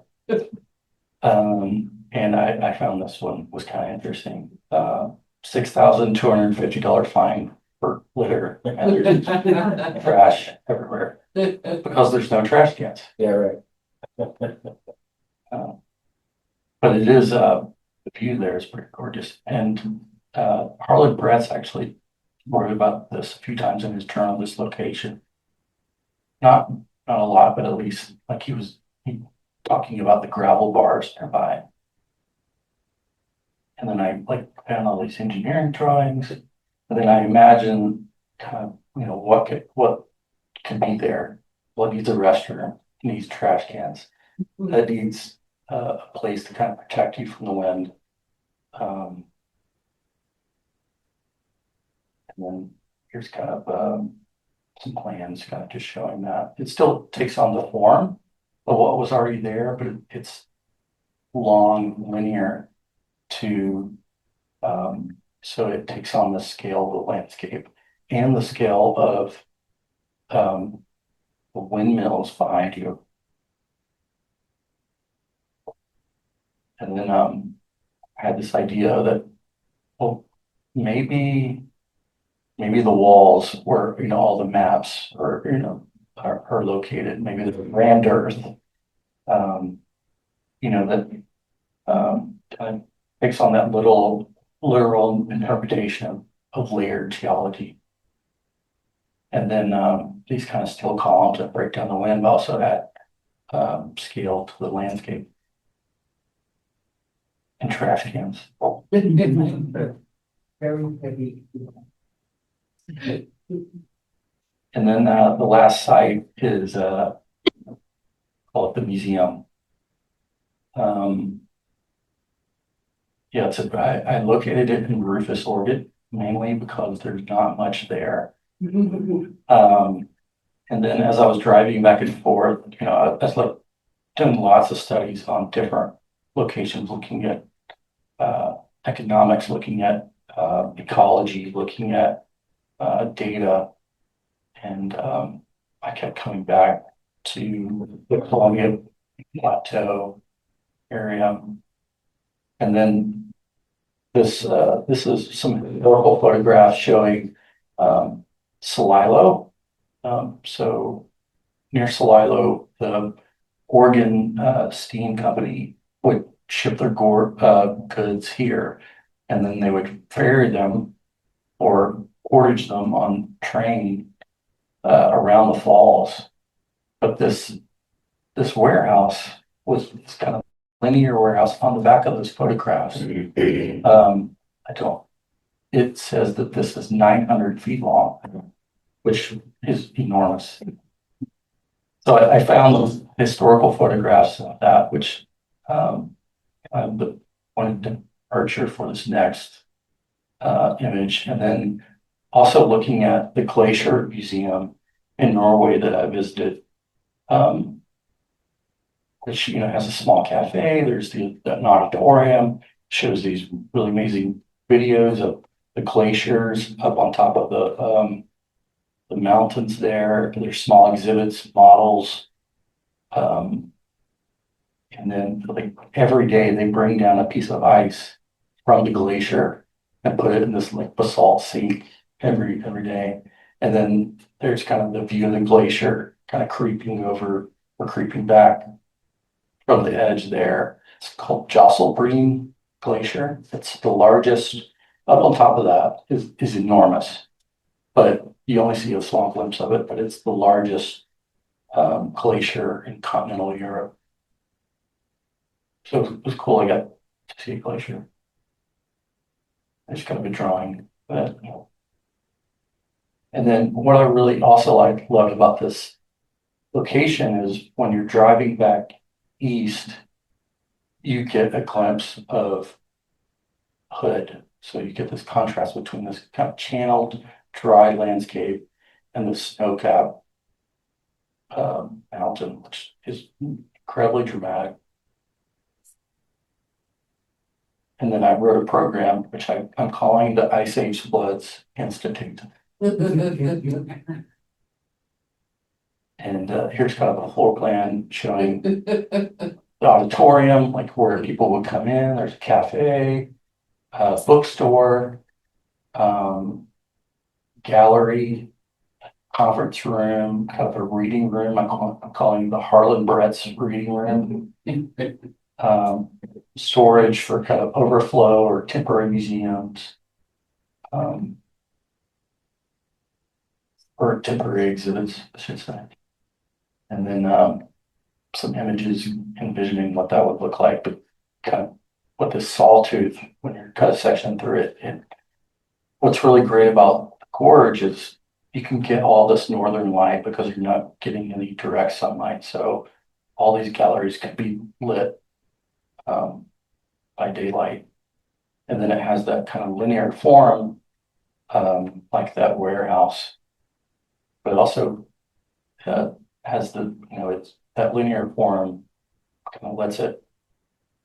And I found this one was kind of interesting. $6,250 fine for litter and trash everywhere because there's no trash cans. Yeah, right. But it is, the view there is pretty gorgeous. And Harlan Brett's actually worried about this a few times in his turn on this location. Not a lot, but at least like he talking about the gravel bars nearby. And then I found all these engineering drawings, and then I imagine kind of, what could be there. Well, it needs a restroom, it needs trash cans, it needs a place to kind of protect you from the wind. And then here's kind of some plans kind of just showing that. It still takes on the form of what was already there, but it's long, linear to, so it takes on the scale of the landscape and the scale of the windmills behind you. And then I had this idea that, well, maybe the walls where, all the maps are, are located, maybe the Rand Earth, that kind of takes on that literal interpretation of layered geology. And then these kind of steel columns that break down the wind also add scale to the landscape. And trash cans. Very heavy. And then the last site is call it the museum. Yeah, I located it in Rufus, Oregon, mainly because there's not much there. And then as I was driving back and forth, I was doing lots of studies on different locations, looking at economics, looking at ecology, looking at data, and I kept coming back to the Columbia Plateau area. And then this is some historical photographs showing Celilo. So near Celilo, the Oregon Steam Company would ship their goods here, and then they would ferry them or portage them on train around the falls. But this warehouse was kind of linear warehouse on the back of those photographs. It says that this is 900 feet long, which is enormous. So I found those historical photographs of that, which I wanted to nurture for this next image. And then also looking at the Glacier Museum in Norway that I visited, which has a small cafe. There's an auditorium, shows these really amazing videos of the glaciers up on top of the mountains there. There's small exhibits, models, and then every day they bring down a piece of ice from the glacier and put it in this basalt sink every day. And then there's kind of the view of the glacier kind of creeping over or creeping back from the edge there. It's called Josselbreen Glacier. It's the largest up on top of that is enormous. But you only see a small glimpse of it, but it's the largest glacier in continental Europe. So it was cool. I got to see a glacier. It's kind of a drawing, but you know. And then what I really also loved about this location is when you're driving back east, you get a glimpse of Hood. So you get this contrast between this kind of channeled, dry landscape and the snow-capped mountain, which is incredibly dramatic. And then I wrote a program, which I'm calling the Ice Age Floods Institute. And here's kind of a floor plan showing the auditorium, like where people would come in. There's a cafe, a bookstore, gallery, conference room, kind of a reading room. I'm calling the Harlan Brett's reading room. Storage for kind of overflow or temporary museums, or temporary exhibits, I should say. And then some images envisioning what that would look like, but kind of what this sawtooth, when you're cut a section through it. And what's really great about the gorge is you can get all this northern light because you're not getting any direct sunlight. So all these galleries can be lit by daylight. And then it has that kind of linear form, like that warehouse, but it also has the, you know, it's that linear form kind of lets it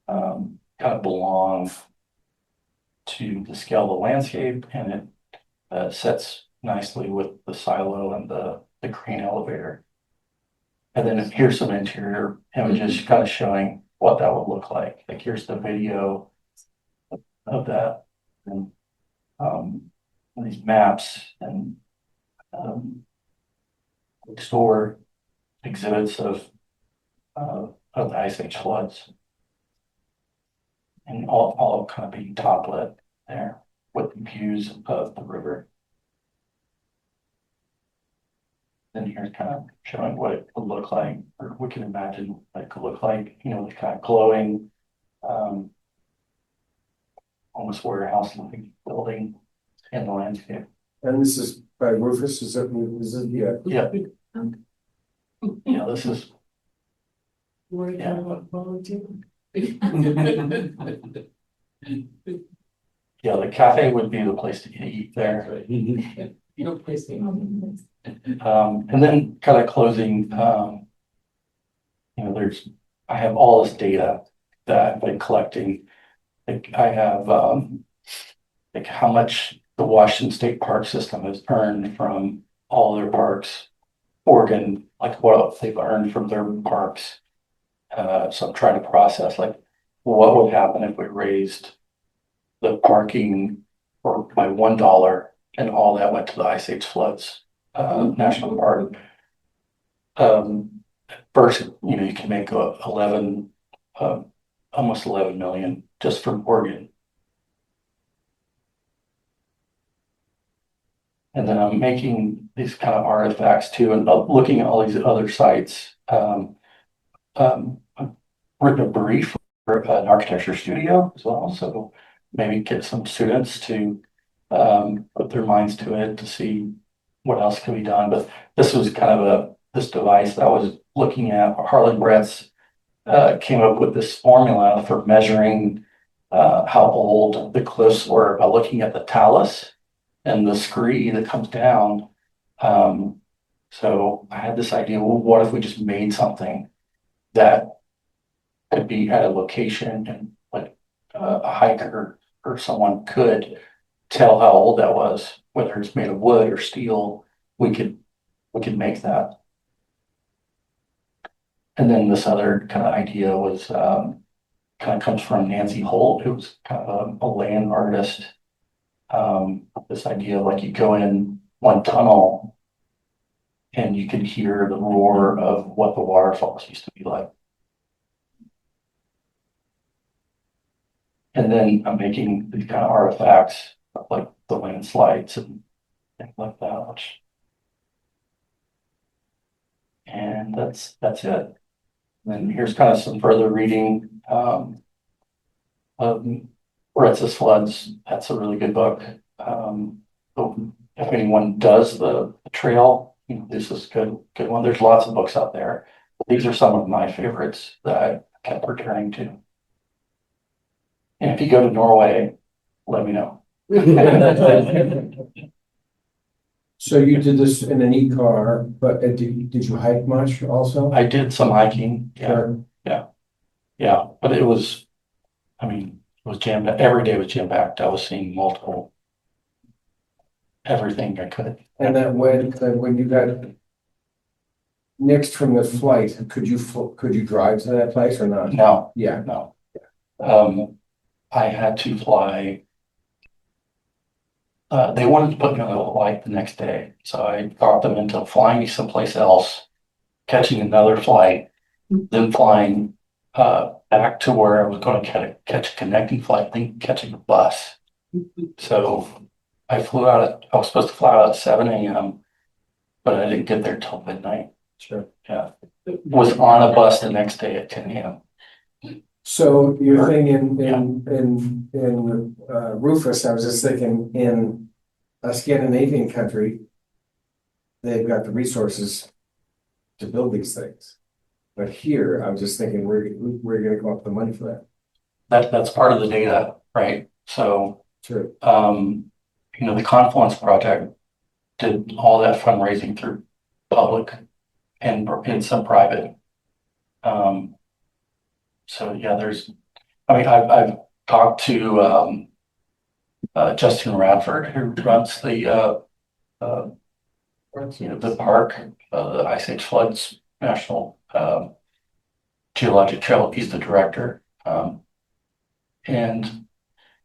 kind of belong to the scale of the landscape, and it sets nicely with the silo and the crane elevator. And then here's some interior images kind of showing what that would look like. Like here's the video of that, and these maps and store exhibits of the Ice Age floods, and all kind of being top lit there with views of the river. Then here's kind of showing what it would look like, or we can imagine what it could look like, you know, the kind of glowing, almost warehouse-looking building in the landscape. And this is by Rufus, is it, yeah. Yeah. Yeah, this is, Worried Yeah. about volunteer. yeah, the cafe would be the place to eat there. You don't place me on. And then kind of closing, you know, I have all this data that I've been collecting. Like I have, like how much the Washington State Park System has earned from all their parks. Oregon, like what they've earned from their parks. So I'm trying to process like what would happen if we raised the parking by $1 and all that went to the Ice Age Floods National Park. First, you know, you can make almost 11 million just from Oregon. And then I'm making these kind of artifacts too, and looking at all these other sites. I've written a brief for an architecture studio as well, so maybe get some students to put their minds to it to see what else can be done. But this was kind of this device that I was looking at. Harlan Brett's came up with this formula for measuring how old the cliffs were by looking at the talus and the scree that comes down. So I had this idea, well, what if we just made something that could be at a location and like a hiker or someone could tell how old that was, whether it's made of wood or steel, we could make that. And then this other kind of idea was kind of comes from Nancy Holt, who was kind of a land artist. This idea of like you go in one tunnel and you can hear the roar of what the waterfalls used to be like. And then I'm making these kind of artifacts like the landslides and things like that, and that's it. And here's kind of some further reading, of Retz's Floods. That's a really good book. So if anyone does the trail, this is good one. There's lots of books out there. These are some of my favorites that I kept returning to. And if you go to Norway, let me know. So you did this in an e-car, but did you hike much also? I did some hiking. Yeah, Sure. yeah, but it was, it was jammed. Every day was jam packed. I was seeing everything I could. And that when you got next from the flight, could you drive to that place or not? No, Yeah. no. I had to fly. They wanted to put me on a flight the next day, so I got them into flying me someplace else, catching another flight, then flying back to where I was going to catch a connecting flight, then catching a bus. So I was supposed to fly out at 7 a.m., but I didn't get there till midnight. Sure. Yeah. Was on a bus the next day at 10 a.m. So your thing in Rufus, I was just thinking in a Scandinavian country, they've got the resources to build these things. But here, I was just thinking we're going to come up with the money for that. That's part of the data, right? So, Sure. the Confluence project did all that fundraising through public and some private. So yeah, I've talked to Justin Radford, who runs the park, the Ice Age Floods National Geologic Trail. He's the director. And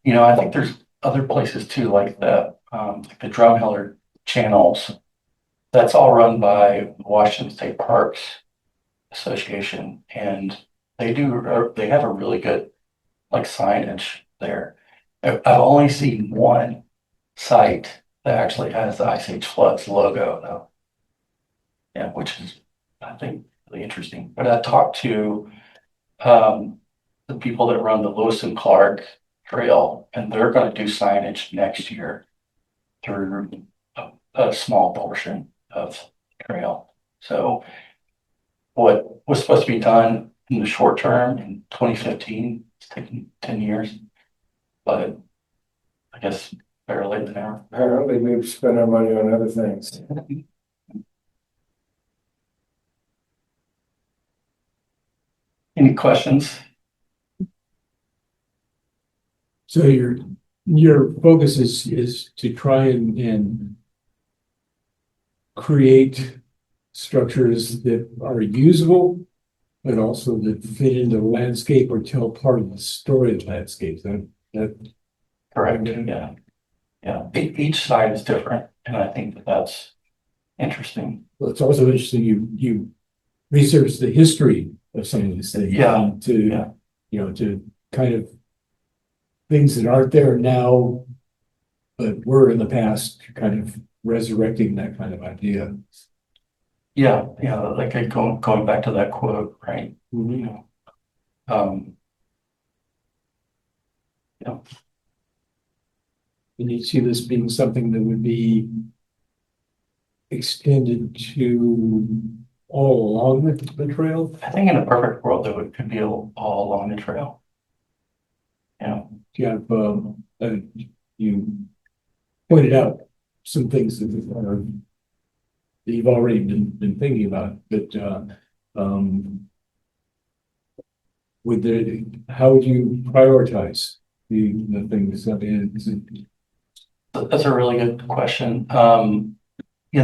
I think there's other places too, like the Drumheller channels. That's all run by Washington State Parks Association, and they have a really good signage there. I've only seen one site that actually has the Ice Age Floods logo though. Yeah, which is, I think, really interesting. But I talked to the people that run the Lewis and Clark Trail, and they're going to do signage next year through a small portion of the trail. So what was supposed to be done in the short term in 2015, it's taken 10 years, but I guess better late than never. Apparently, we've spent our money on other things. Any questions? So your focus is to try and create structures that are usable, but also that fit into the landscape or tell part of the story of the landscape. That Correct. Yeah. Yeah. Each side is different, and I think that's interesting. Well, it's also interesting you research the history of some of these things. Yeah. To kind of things that aren't there now, but were in the past, kind of resurrecting that kind of idea. Yeah. Yeah. Like going back to that quote, right? Mm-hmm. Yeah. And you see this being something that would be extended to all along the trail? I think in a perfect world, there could be all along the trail. Yeah. You have, you pointed out some things that you've already been thinking about, but how would you prioritize the things? I mean, That's a really good question. In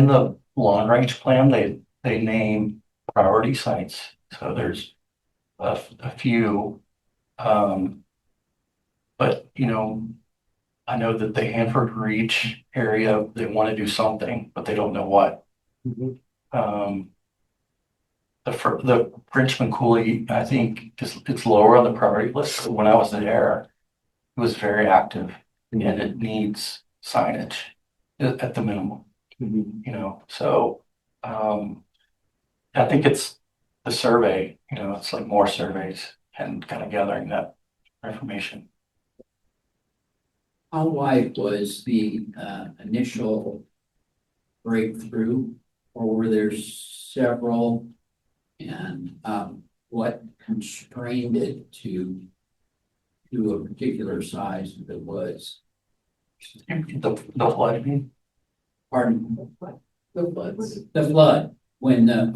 the long range plan, they name priority sites. So there's a few, but I know that the Hanford Reach area, they want to do something, but they don't know what. mm-hmm. The Frenchman Coulee, I think it's lower on the priority list. When I was there, it was very active. and it needs signage at the minimum, you know, so, I think it's the survey, you know, it's like more surveys and kind of gathering that information. How wide was the initial breakthrough, or were there several? And what constrained it to a particular size of the woods? The flood, I mean, Pardon? The floods. The flood, when the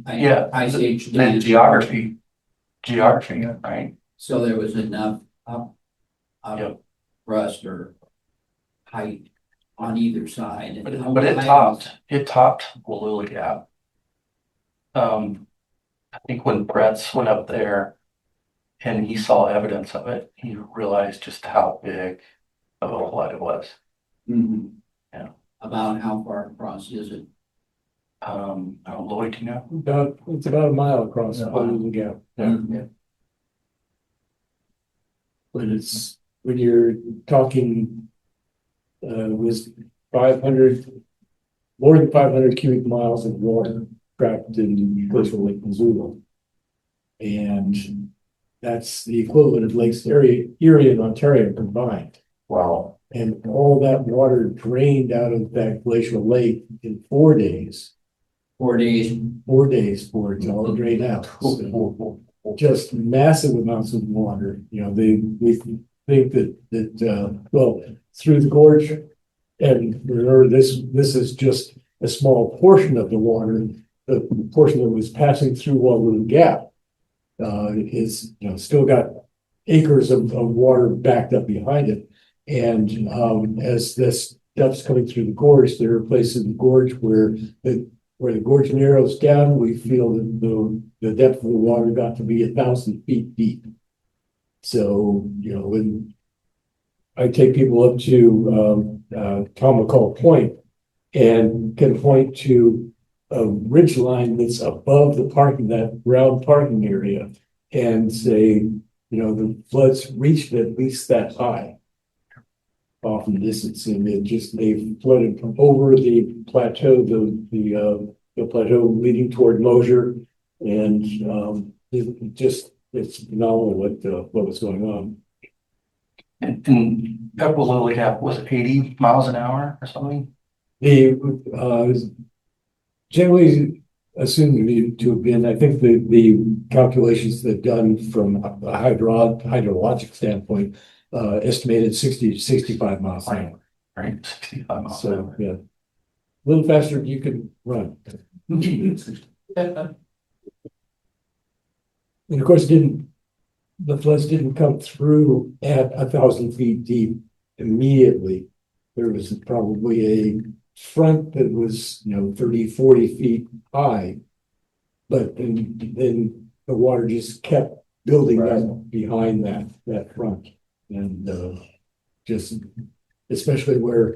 Yeah, ice age. the geography, right? So there was enough up Yep. rust or height on either side. And how But high it topped Wallula Gap. I think when Brett's went up there and he saw evidence of it, he realized just how big of a flood it was. Mhm. Yeah. About how far across is it? Lloyd, you know? It's about a mile across Yeah. the gap. Yeah. But it's, when you're talking, was 500, more than 500 cubic miles of water trapped in glacial Lake Missoula. And that's the equivalent of Lakes Erie and Ontario combined. Wow. And all that water drained out of that glacial lake in 4 days. 4 days. 4 days for it to all drain out. So, just massive amounts of water. You know, we think that well, through the gorge, and remember this is just a small portion of the water. The portion that was passing through Walloon Gap is, you know, still got acres of water backed up behind it. And as this stuff's coming through the gorge, there are places in the gorge where the gorge narrows down. We feel that the depth of the water got to be 1,000 feet deep. So, you know, when I take people up to Tom McCall Point and can point to a ridge line that's above that round parking area, and say, you know, the floods reached at least that high off in the distance, and they flooded from over the plateau, the plateau leading toward Mosier, and it's phenomenal what was going on. And that Wallula Gap was 80 miles an hour or something? Generally assumed to have been, I think the calculations that done from a hydrologic standpoint estimated 60 to 65 miles an hour. Right, 65 miles an So, hour. yeah, a little faster than you can run. And of course, the floods didn't come through at 1,000 feet deep immediately. There was probably a front that was, you know, 30, 40 feet high. But then the water just kept building up behind that front. And just, especially where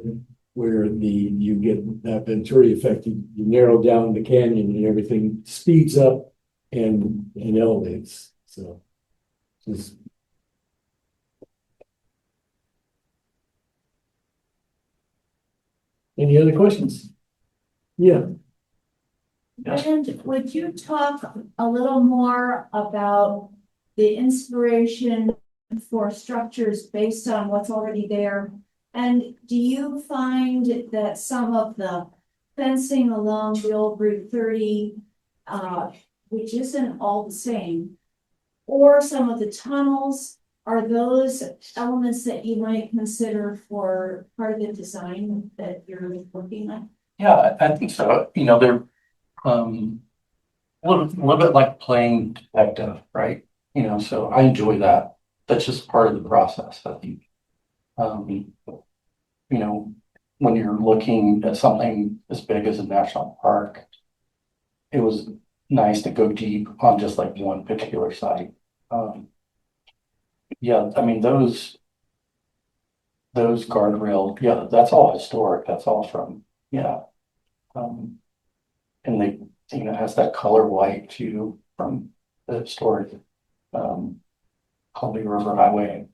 you get that Venturi effect, you narrow down the canyon and everything speeds up and elevates. So just any other questions? Yeah. And would you talk a little more about the inspiration for structures based on what's already there? And do you find that some of the fencing along the old Route 30, which isn't all the same, or some of the tunnels, are those elements that you might consider for part of the design that you're looking at? Yeah, I think so. You know, they're a little bit like playing detective, right? You know, so I enjoy that. That's just part of the process, I think. You know, when you're looking at something as big as a national park, it was nice to go deep on just like one particular site. Yeah, I mean, those guardrail, yeah, that's all historic. That's all from, yeah. And they, you know, has that color white too from the historic Columbia River Highway.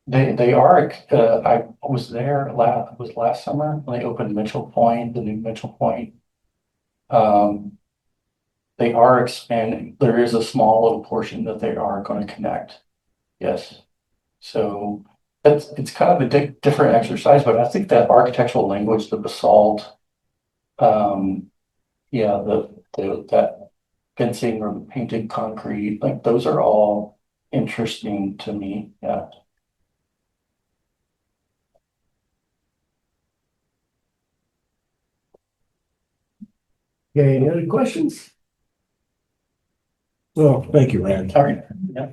They are, I was there last summer, when they opened Mitchell Point, the new Mitchell Point. They are expanding, there is a small little portion that they are gonna connect. Yes. So it's kind of a different exercise, but I think that architectural language, the basalt. Yeah, that fencing or the painted concrete, like those are all interesting to me, yeah. Okay, any other questions? Well, thank you, Rand. All right, yeah.